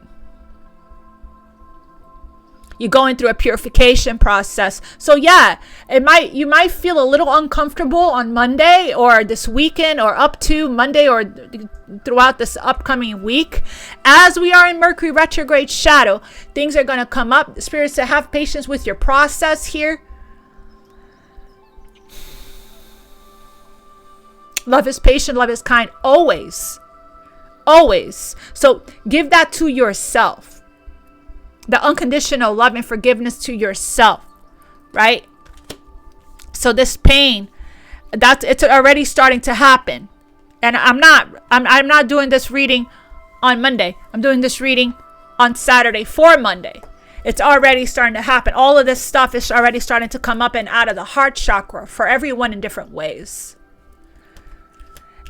You're going through a purification process. So yeah, you might feel a little uncomfortable on Monday or this weekend or up to Monday or throughout this upcoming week. As we are in Mercury retrograde shadow, things are going to come up. Spirits, to have patience with your process here. Love is patient, love is kind, always. Always. So give that to yourself. The unconditional love and forgiveness to yourself, right? So this pain, it's already starting to happen. And I'm not doing this reading on Monday. I'm doing this reading on Saturday for Monday. It's already starting to happen. All of this stuff is already starting to come up and out of the heart chakra for everyone in different ways.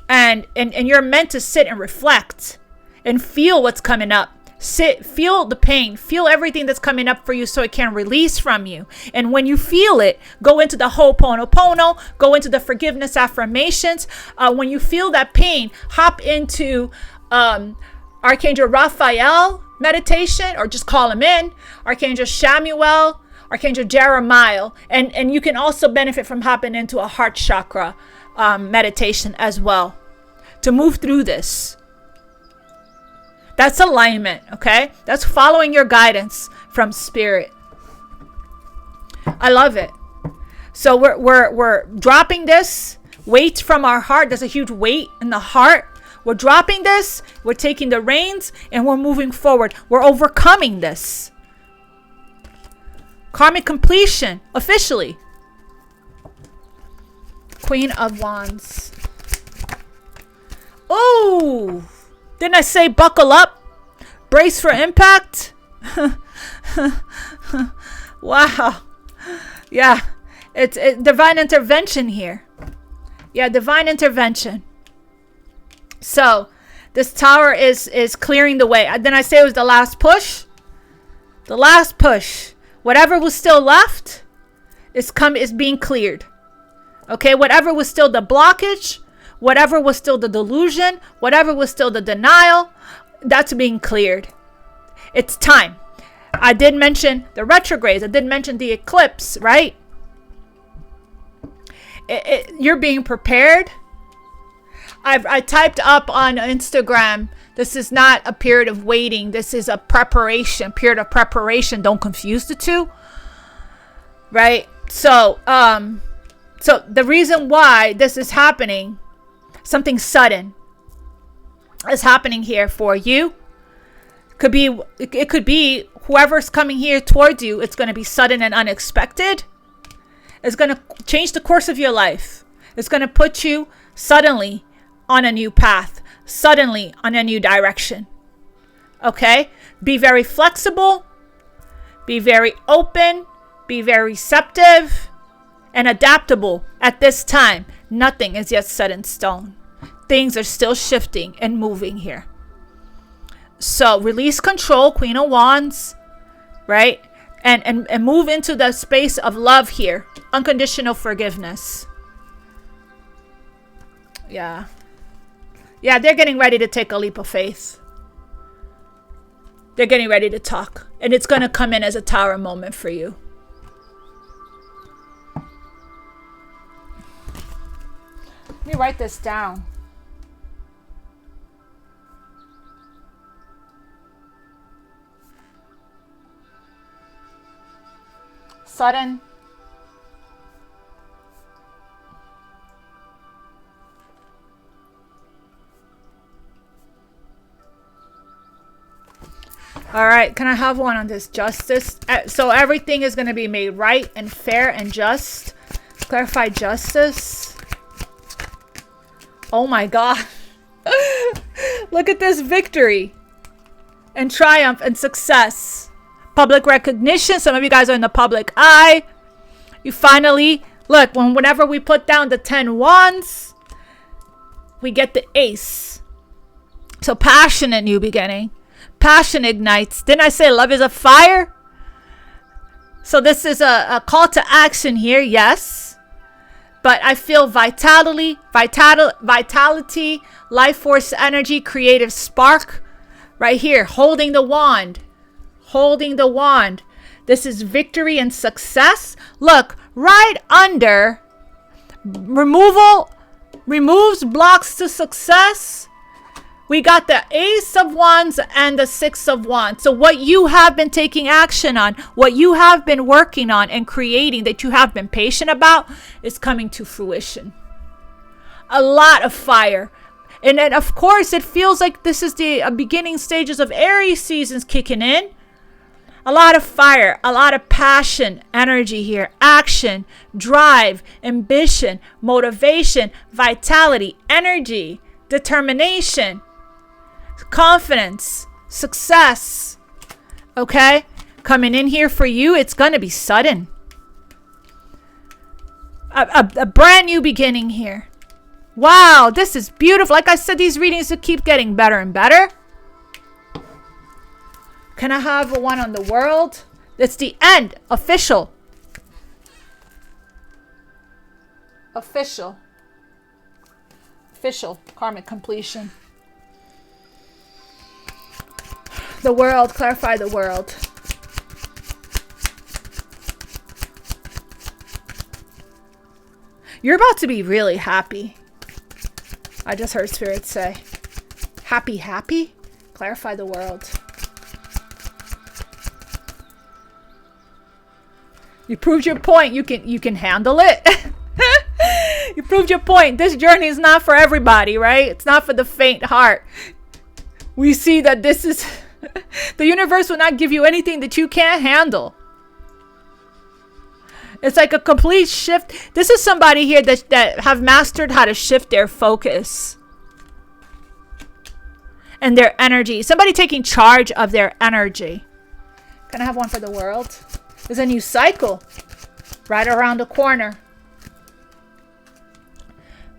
And you're meant to sit and reflect and feel what's coming up. Feel the pain, feel everything that's coming up for you so it can release from you. And when you feel it, go into the Ho'oponopono, go into the forgiveness affirmations. When you feel that pain, hop into Archangel Raphael meditation, or just call him in, Archangel Shamuel, Archangel Jeremiah. And you can also benefit from hopping into a heart chakra meditation as well to move through this. That's alignment, okay? That's following your guidance from spirit. I love it. So we're dropping this weight from our heart. There's a huge weight in the heart. We're dropping this. We're taking the reins and we're moving forward. We're overcoming this. Karmic completion, officially. Queen of Wands. Oh! Didn't I say buckle up? Brace for impact? Wow. Yeah. It's divine intervention here. Yeah, divine intervention. So, this tower is clearing the way. Then I say it was the last push. The last push. Whatever was still left is being cleared. Okay, whatever was still the blockage, whatever was still the delusion, whatever was still the denial, that's being cleared. It's time. I did mention the retrogrades. I did mention the eclipse, right? You're being prepared. I typed up on Instagram, this is not a period of waiting. This is a period of preparation. Don't confuse the two. Right? So the reason why this is happening, something sudden is happening here for you. It could be whoever's coming here towards you, it's going to be sudden and unexpected. It's going to change the course of your life. It's going to put you suddenly on a new path, suddenly on a new direction. Okay? Be very flexible, be very open, be very receptive and adaptable at this time. Nothing is yet set in stone. Things are still shifting and moving here. So release control, Queen of Wands, right? And move into the space of love here. Unconditional forgiveness. Yeah. Yeah, they're getting ready to take a leap of faith. They're getting ready to talk. And it's going to come in as a tower moment for you. Let me write this down. Sudden. All right, can I have one on this justice? So everything is going to be made right and fair and just. Clarify justice. Oh my God. Look at this victory and triumph and success. Public recognition. Some of you guys are in the public eye. You finally, look, whenever we put down the 10 wands, we get the ace. So passionate new beginning. Passion ignites. Didn't I say love is a fire? So this is a call to action here, yes. But I feel vitality, life force energy, creative spark right here. Holding the wand. Holding the wand. This is victory and success. Look, right under removes blocks to success. We got the Ace of Wands and the Six of Wands. So what you have been taking action on, what you have been working on and creating, that you have been patient about, is coming to fruition. A lot of fire. And then, of course, it feels like this is the beginning stages of Aries seasons kicking in. A lot of fire, a lot of passion, energy here, action, drive, ambition, motivation, vitality, energy, determination, confidence, success. Okay? Coming in here for you, it's going to be sudden. A brand new beginning here. Wow, this is beautiful. Like I said, these readings will keep getting better and better. Can I have one on the world? It's the end. Official. Official. Official. Karmic completion. The world. Clarify the world. You're about to be really happy. I just heard Spirit say. Happy, happy? Clarify the world. You proved your point. You can handle it. You proved your point. This journey is not for everybody, right? It's not for the faint heart. We see that this is the universe will not give you anything that you can't handle. It's like a complete shift. This is somebody here that have mastered how to shift their focus and their energy. Somebody taking charge of their energy. Can I have one for the world? There's a new cycle right around the corner.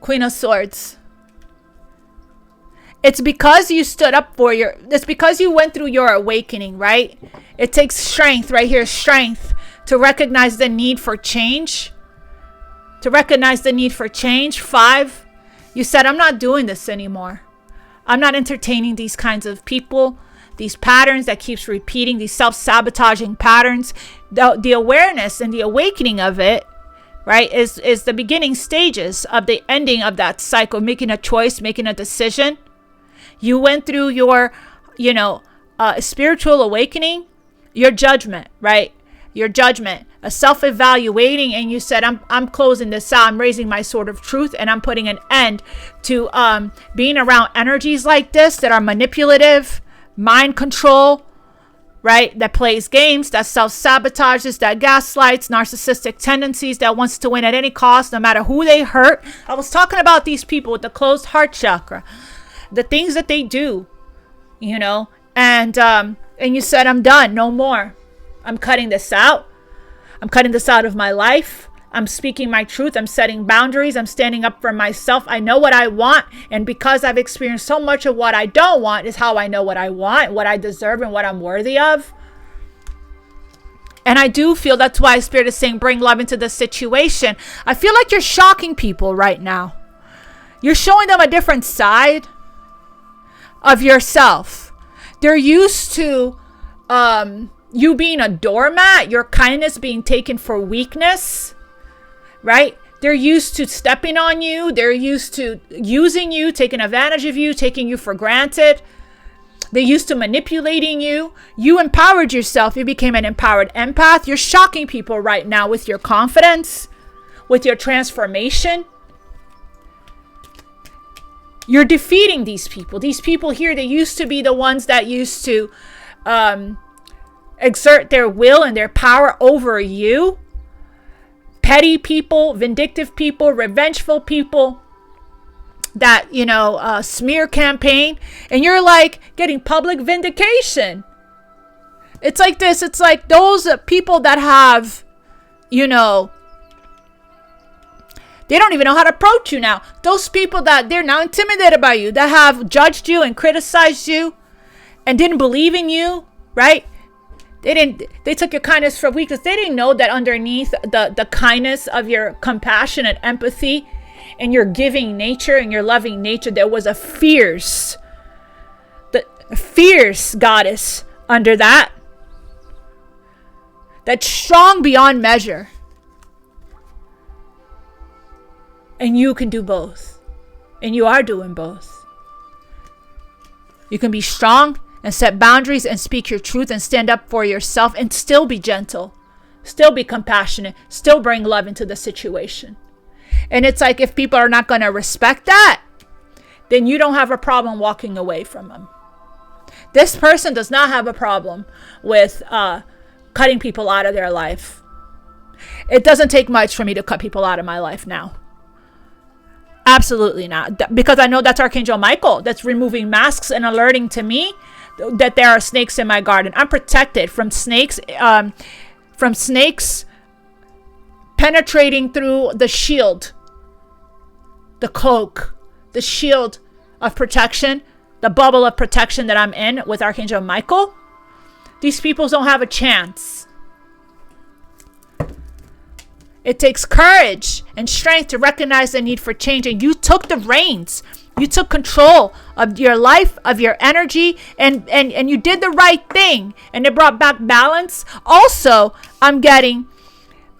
Queen of Swords. It's because you stood up for it's because you went through your awakening, right? It takes strength right here, strength to recognize the need for change. To recognize the need for change. 5, you said, I'm not doing this anymore. I'm not entertaining these kinds of people, these patterns that keeps repeating, these self-sabotaging patterns. The awareness and the awakening of it, right, is the beginning stages of the ending of that cycle, making a choice, making a decision. You went through your, spiritual awakening, your judgment, right? Your judgment, a self-evaluating, and you said, I'm closing this out. I'm raising my sword of truth, and I'm putting an end to being around energies like this that are manipulative, mind control, right? That plays games, that self-sabotages, that gaslights, narcissistic tendencies, that wants to win at any cost, no matter who they hurt. I was talking about these people with the closed heart chakra, the things that they do, and you said, I'm done, no more. I'm cutting this out. I'm cutting this out of my life. I'm speaking my truth. I'm setting boundaries. I'm standing up for myself. I know what I want. And because I've experienced so much of what I don't want is how I know what I want, what I deserve, and what I'm worthy of. And I do feel that's why Spirit is saying, bring love into the situation. I feel like you're shocking people right now. You're showing them a different side of yourself. They're used to you being a doormat, your kindness being taken for weakness, right? They're used to stepping on you. They're used to using you, taking advantage of you, taking you for granted. They're used to manipulating you. You empowered yourself. You became an empowered empath. You're shocking people right now with your confidence, with your transformation. You're defeating these people. These people here, they used to be the ones that used to exert their will and their power over you. Petty people, vindictive people, revengeful people that, smear campaign. And you're like getting public vindication. It's like this. It's like those people that have, they don't even know how to approach you now. Those people that they're now intimidated by you, that have judged you and criticized you and didn't believe in you, right? They took your kindness for weakness. They didn't know that underneath the kindness of your compassion and empathy and your giving nature and your loving nature, there was a fierce goddess under that. That's strong beyond measure. And you can do both. And you are doing both. You can be strong and set boundaries and speak your truth and stand up for yourself and still be gentle, still be compassionate, still bring love into the situation. And it's like, if people are not going to respect that, then you don't have a problem walking away from them. This person does not have a problem with cutting people out of their life. It doesn't take much for me to cut people out of my life now. Absolutely not. Because I know that's Archangel Michael that's removing masks and alerting to me that there are snakes in my garden. I'm protected from snakes, penetrating through the shield, the cloak, the shield of protection, the bubble of protection that I'm in with Archangel Michael. These people don't have a chance. It takes courage and strength to recognize the need for change. And you took the reins. You took control of your life, of your energy, and you did the right thing. And it brought back balance. Also, I'm getting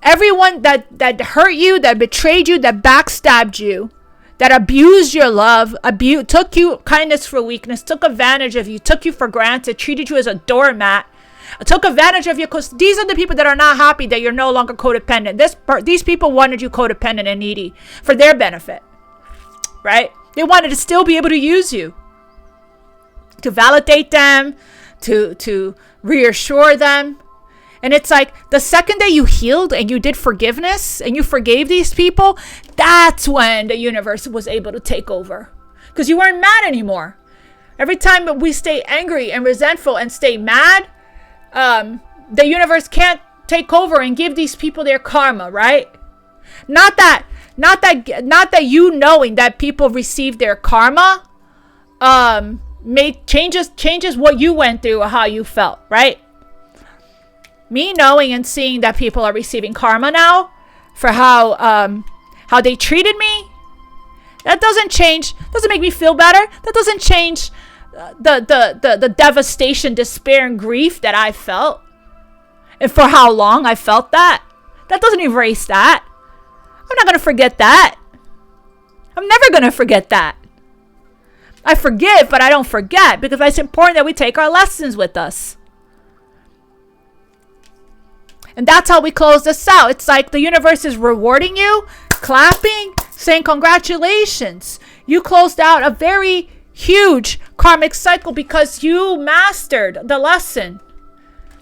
everyone that hurt you, that betrayed you, that backstabbed you, that abused your love, took you kindness for weakness, took advantage of you, took you for granted, treated you as a doormat, took advantage of you, because these are the people that are not happy that you're no longer codependent. These people wanted you codependent and needy for their benefit, right? They wanted to still be able to use you, to validate them, to reassure them. And it's like the second that you healed and you did forgiveness and you forgave these people, that's when the universe was able to take over, because you weren't mad anymore. Every time we stay angry and resentful and stay mad, the universe can't take over and give these people their karma, right? Not that you knowing that people receive their karma changes what you went through or how you felt, right? Me knowing and seeing that people are receiving karma now for how they treated me, that doesn't change, doesn't make me feel better. That doesn't change the devastation, despair, and grief that I felt. And for how long I felt that. That doesn't erase that. I'm not going to forget that. I'm never going to forget that. I forgive, but I don't forget, because it's important that we take our lessons with us. And that's how we close this out. It's like the universe is rewarding you, clapping, saying congratulations. You closed out a very huge karmic cycle because you mastered the lesson.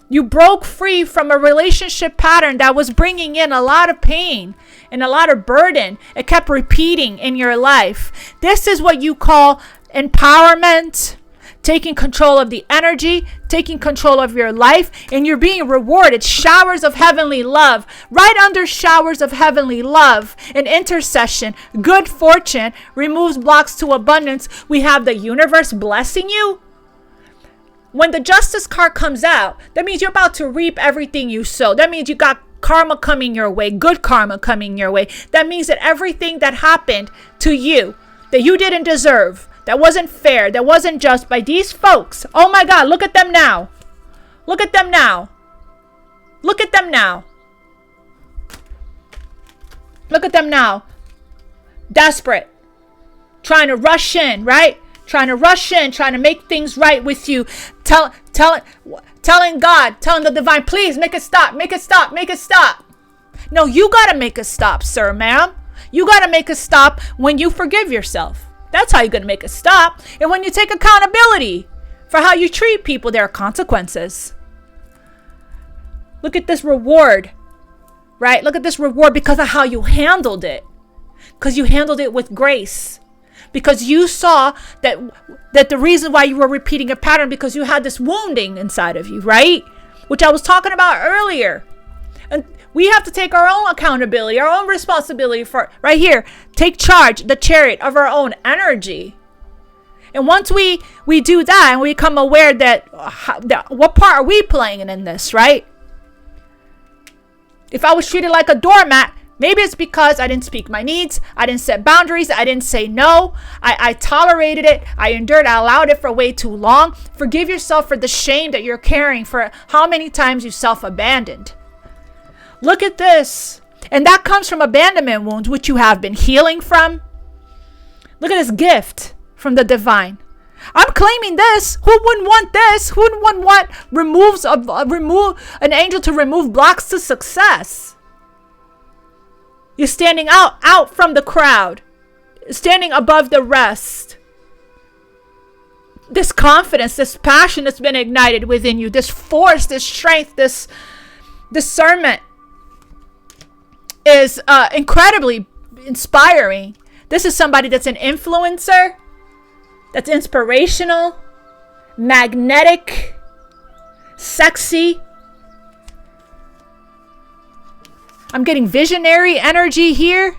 You broke free from a relationship pattern that was bringing in a lot of pain and a lot of burden. It kept repeating in your life. This is what you call empowerment, taking control of the energy, taking control of your life, and you're being rewarded. Showers of heavenly love. Right under showers of heavenly love and intercession, good fortune removes blocks to abundance. We have the universe blessing you. When the justice card comes out, that means you're about to reap everything you sow. That means you got karma coming your way, good karma coming your way. That means that everything that happened to you, that you didn't deserve, that wasn't fair, that wasn't just, by these folks. Oh my God, look at them now. Look at them now. Look at them now. Look at them now. Desperate. Trying to rush in, right? Trying to rush in, trying to make things right with you. Telling God, telling the divine, please make it stop, make it stop, make it stop. No, you got to make a stop, sir, ma'am. You got to make a stop when you forgive yourself. That's how you're going to make a stop. And when you take accountability for how you treat people, there are consequences. Look at this reward, right? Look at this reward because of how you handled it. Because you handled it with grace. Because you saw that the reason why you were repeating a pattern, because you had this wounding inside of you, right? Which I was talking about earlier. And we have to take our own accountability, our own responsibility for, right here, take charge, the chariot of our own energy. And once we do that and we become aware that what part are we playing in this, right? If I was treated like a doormat, maybe it's because I didn't speak my needs. I didn't set boundaries. I didn't say no. I tolerated it. I endured. I allowed it for way too long. Forgive yourself for the shame that you're carrying, for how many times you self-abandoned. Look at this. And that comes from abandonment wounds, which you have been healing from. Look at this gift from the divine. I'm claiming this. Who wouldn't want this? Who wouldn't want remove an angel to remove blocks to success? You're standing out from the crowd, standing above the rest. This confidence, this passion that's been ignited within you, this force, this strength, this discernment is incredibly inspiring. This is somebody that's an influencer, that's inspirational, magnetic, sexy. I'm getting visionary energy here.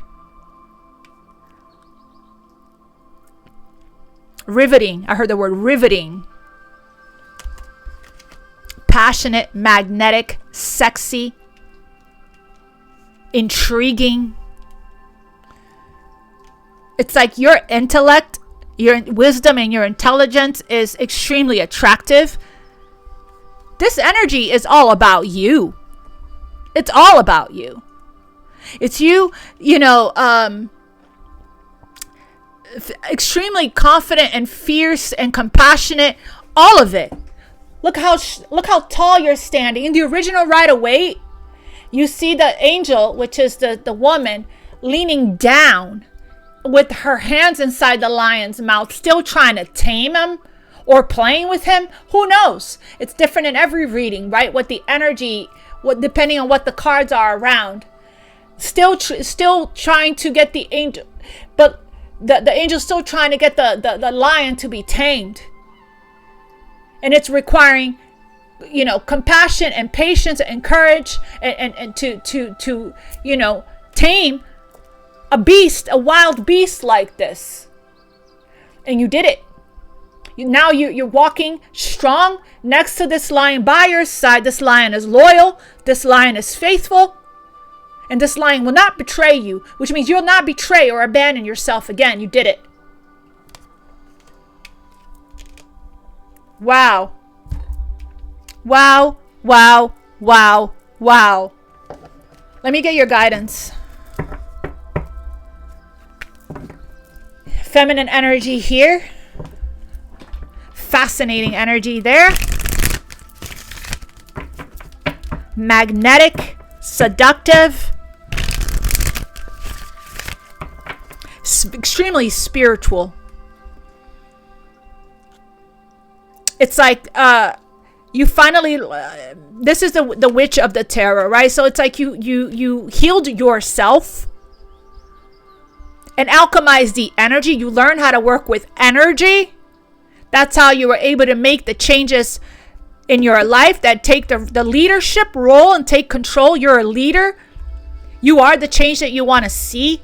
Riveting. I heard the word riveting. Passionate, magnetic, sexy, intriguing. It's like your intellect, your wisdom, and your intelligence is extremely attractive. This energy is all about you. It's all about you. It's you, extremely confident and fierce and compassionate. All of it. Look how tall you're standing. In the original Rider-Waite, you see the angel, which is the woman, leaning down with her hands inside the lion's mouth, still trying to tame him or playing with him. Who knows? It's different in every reading, right? What the energy, depending on what the cards are around. Still trying to get the angel, but the angel's still trying to get the lion to be tamed. And it's requiring, compassion and patience and courage and to tame a beast, a wild beast like this. And you did it. Now you're walking strong next to this lion by your side. This lion is loyal. This lion is faithful. And this lion will not betray you, which means you'll not betray or abandon yourself again. You did it. Wow. Wow, wow, wow, wow. Let me get your guidance. Feminine energy here. Fascinating energy there. Magnetic, seductive, extremely spiritual. It's like you finally this is the witch of the tarot, right? So it's like you healed yourself and alchemized the energy. You learn how to work with energy. That's how you were able to make the changes in your life that take the leadership role and take control. You're a leader. You are the change that you want to see.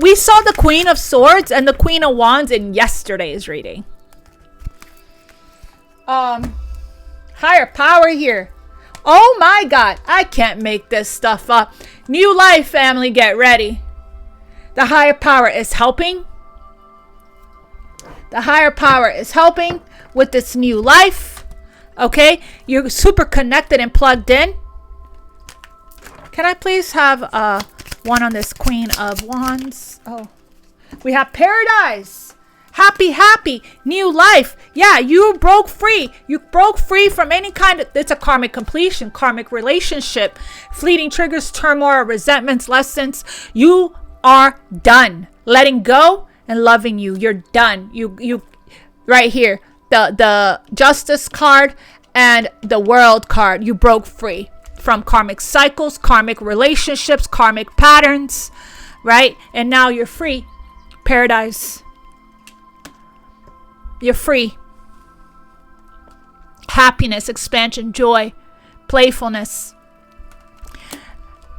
We saw the Queen of Swords and the Queen of Wands in yesterday's reading. Higher power here. Oh my God, I can't make this stuff up. New life, family, get ready. The higher power is helping. The higher power is helping with this new life. Okay, you're super connected and plugged in. Can I please have one on this Queen of Wands? Oh, we have paradise. Happy, new life. Yeah, you broke free. You broke free from any kind of, it's a karmic completion, karmic relationship, fleeting triggers, turmoil, resentments, lessons. You are done. Letting go and loving you. You're done. You right here. The Justice card and the World card. You broke free from karmic cycles, karmic relationships, karmic patterns, right? And now you're free. Paradise. You're free. Happiness, expansion, joy, playfulness.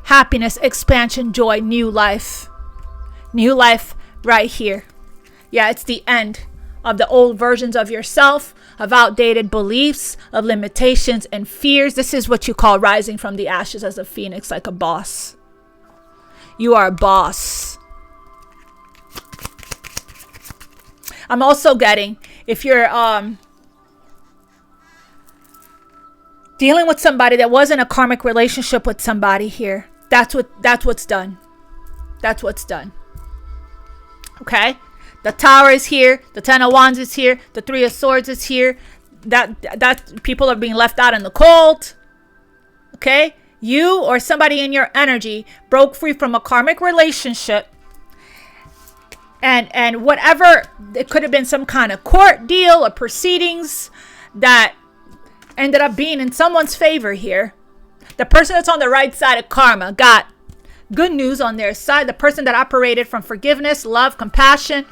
Happiness, expansion, joy, new life. New life right here. Yeah, it's the end of the old versions of yourself, of outdated beliefs, of limitations and fears. This is what you call rising from the ashes as a phoenix, like a boss. You are a boss. I'm also getting, if you're dealing with somebody that wasn't a karmic relationship with somebody here, that's what's done. That's what's done. Okay? The Tower is here, the Ten of Wands is here, the Three of Swords is here. That people are being left out in the cold. Okay? You or somebody in your energy broke free from a karmic relationship. And whatever, it could have been some kind of court deal or proceedings that ended up being in someone's favor here. The person that's on the right side of karma got good news on their side. The person that operated from forgiveness, love, compassion,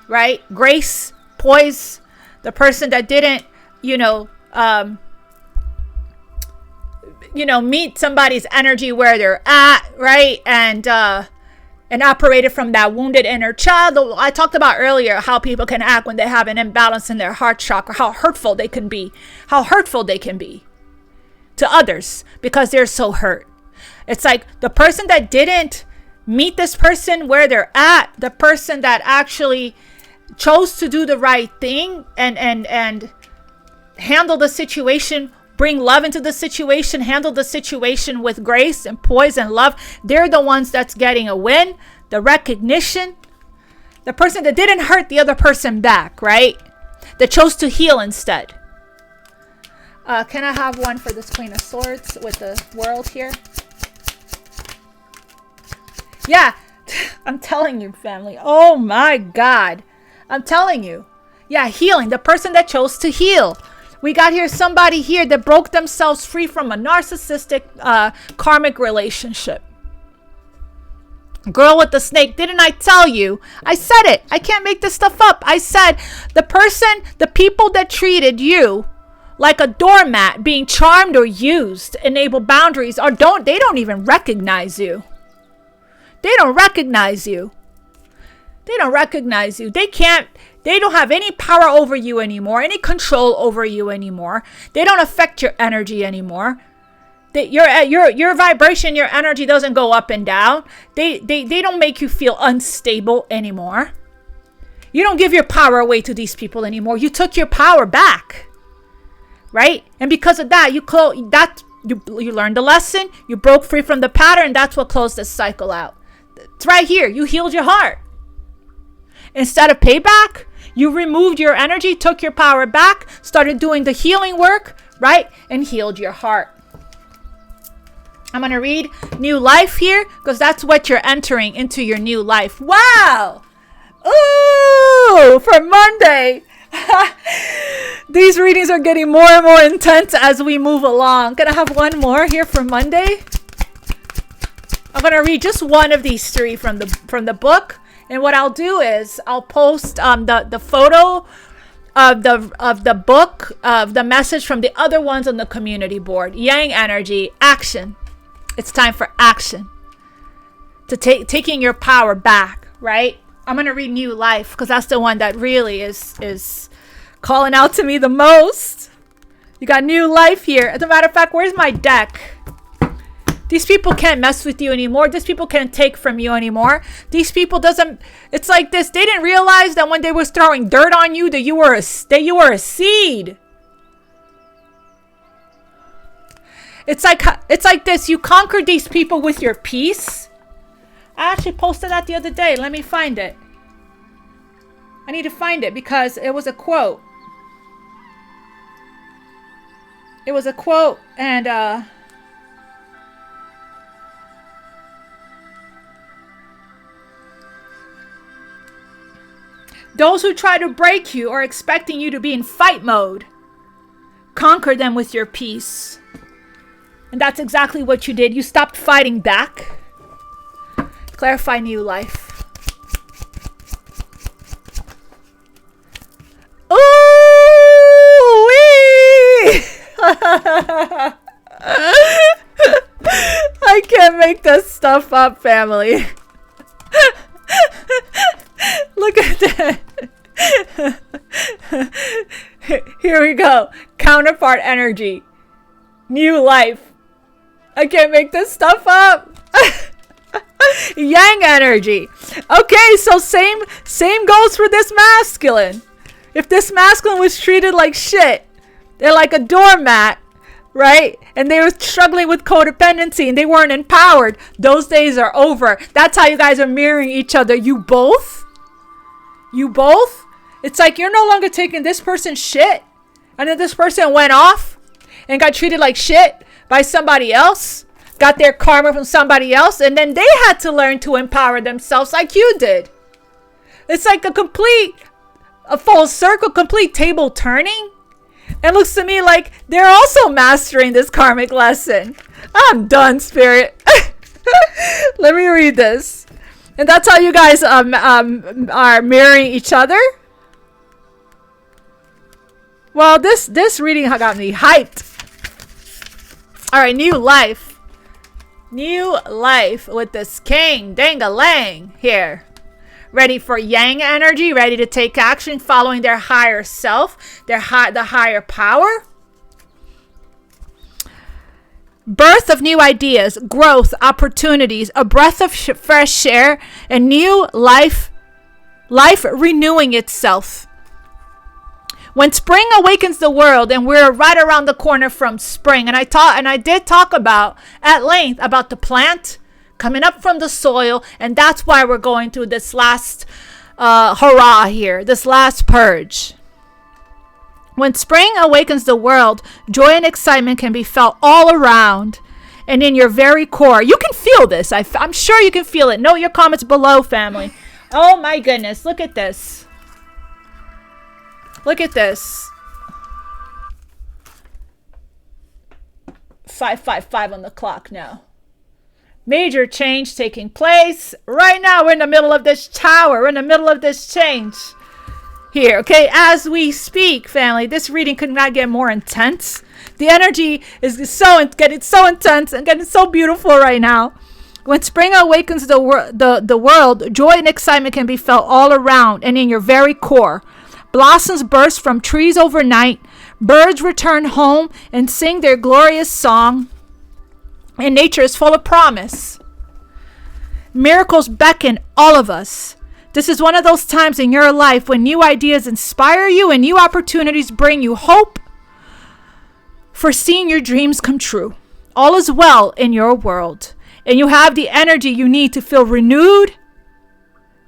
right? Grace, poise. The person that didn't, meet somebody's energy where they're at, right? And operated from that wounded inner child. I talked about earlier how people can act when they have an imbalance in their heart chakra, how hurtful they can be to others because they're so hurt. It's like the person that didn't meet this person where they're at, the person that actually chose to do the right thing and handle the situation, bring love into the situation, handle the situation with grace and poise and love. They're the ones that's getting a win, the recognition. The person that didn't hurt the other person back, right? That chose to heal instead. Can I have one for this Queen of Swords with the World here? Yeah, I'm telling you, family. Oh my God. I'm telling you. Yeah, healing. The person that chose to heal. We got here somebody here that broke themselves free from a narcissistic karmic relationship. Girl with the snake. Didn't I tell you? I said it. I can't make this stuff up. I said the people that treated you like a doormat, being charmed or used. Enable boundaries, or they don't even recognize you. They don't recognize you. They don't recognize you. They don't have any power over you anymore, any control over you anymore. They don't affect your energy anymore. Your vibration, your energy doesn't go up and down. They don't make you feel unstable anymore. You don't give your power away to these people anymore. You took your power back. Right? And because of that, you learned the lesson. You broke free from the pattern. That's what closed this cycle out. It's right here. You healed your heart. Instead of payback, you removed your energy, took your power back, started doing the healing work, right? And healed your heart. I'm going to read new life here because that's what you're entering into your new life. Wow. Ooh, for Monday. These readings are getting more and more intense as we move along. Gonna have one more here for Monday. I'm gonna read just one of these three from the book, and what I'll do is I'll post the photo of the book, of the message from the other ones on the community board. Yang energy, action. It's time for action. To taking your power back, right? I'm gonna read new life because that's the one that really is calling out to me the most. You got new life here. As a matter of fact, where's my deck? These people can't mess with you anymore. These people can't take from you anymore. These people it's like this. They didn't realize that when they was throwing dirt on you that you were a seed. It's like this. You conquered these people with your peace. I actually posted that the other day. Let me find it. I need to find it because it was a quote. It was a quote, and those who try to break you are expecting you to be in fight mode. Conquer them with your peace. And that's exactly what you did. You stopped fighting back. Clarify new life. Ooh-wee! I can't make this stuff up, family. Look at that. Here we go. Counterpart energy. New life. I can't make this stuff up. Yang energy. Okay, so same goes for this masculine. If this masculine was treated like shit, they're like a doormat, right? And they were struggling with codependency and they weren't empowered. Those days are over. That's how you guys are mirroring each other. You both. It's like you're no longer taking this person's shit. And then this person went off and got treated like shit by somebody else. Got their karma from somebody else. And then they had to learn to empower themselves like you did. It's like a full circle, complete table turning. It looks to me like they're also mastering this karmic lesson. I'm done, Spirit. Let me read this. And that's how you guys are mirroring each other. Well, this reading got me hyped. All right, new life. New life with this king, dang-a-lang here. Ready for yang energy, ready to take action, following their higher self, the higher power. Birth of new ideas, growth, opportunities, a breath of fresh air, and new life renewing itself. When spring awakens the world, and we're right around the corner from spring, and I did talk about at length about the plant coming up from the soil, and that's why we're going through this last hurrah here, this last purge. When spring awakens the world, joy and excitement can be felt all around and in your very core. You can feel this. I'm sure you can feel it. Note your comments below, family. Oh my goodness, look at this. Look at this. 5:55 on the clock now. Major change taking place. Right now, we're in the middle of this tower. We're in the middle of this change. here, okay? As we speak, family, this reading could not get more intense. The energy is getting so intense and getting so beautiful right now. When spring awakens the world, joy and excitement can be felt all around and in your very core. Blossoms burst from trees overnight. Birds return home and sing their glorious song. And nature is full of promise. Miracles beckon all of us. This is one of those times in your life when new ideas inspire you and new opportunities bring you hope for seeing your dreams come true. All is well in your world. And you have the energy you need to feel renewed.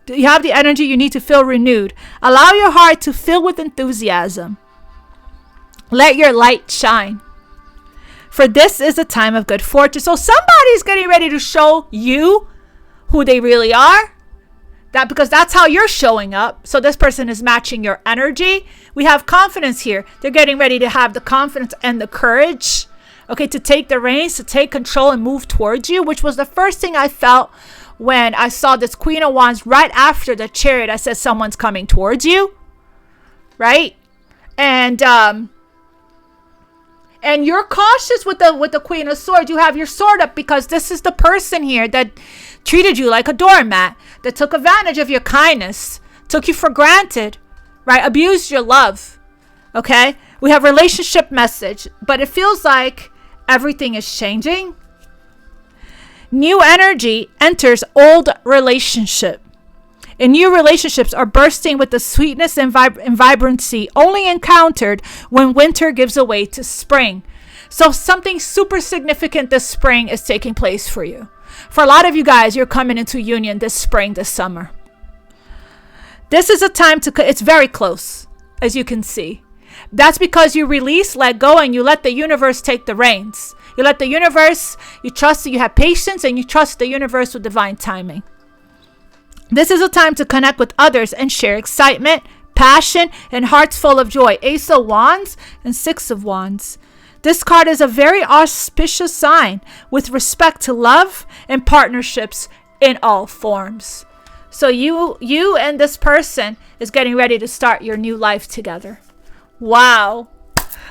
You have the energy you need to feel renewed. Allow your heart to fill with enthusiasm. Let your light shine. For this is a time of good fortune. So somebody's getting ready to show you who they really are. Because that's how you're showing up. So this person is matching your energy. We have confidence here. They're getting ready to have the confidence and the courage, okay, to take the reins, to take control and move towards you, which was the first thing I felt when I saw this Queen of Wands right after the Chariot. I said, someone's coming towards you, right? And you're cautious with the Queen of Swords. You have your sword up because this is the person here that treated you like a doormat, that took advantage of your kindness, took you for granted, right? Abused your love, okay? We have relationship message, but it feels like everything is changing. New energy enters old relationship. And new relationships are bursting with the sweetness and vibrancy only encountered when winter gives way to spring. So something super significant this spring is taking place for you. For a lot of you guys, you're coming into union this spring, this summer. This is a time it's very close, as you can see. That's because you release, let go, and you let the universe take the reins. You let the universe, you trust that you have patience, and you trust the universe with divine timing. This is a time to connect with others and share excitement, passion, and hearts full of joy. Ace of Wands and Six of Wands. This card is a very auspicious sign with respect to love and partnerships in all forms. So you and this person is getting ready to start your new life together. Wow.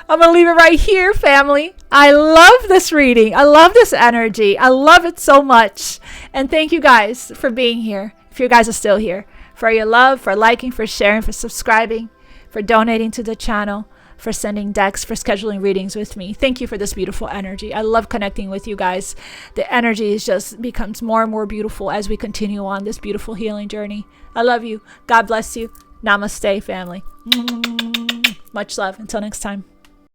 I'm going to leave it right here, family. I love this reading. I love this energy. I love it so much. And thank you guys for being here. If you guys are still here, for your love, for liking, for sharing, for subscribing, for donating to the channel, for sending decks, for scheduling readings with me. Thank you for this beautiful energy. I love connecting with you guys. The energy is just becomes more and more beautiful as we continue on this beautiful healing journey. I love you. God bless you. Namaste, family. Much love. Until next time.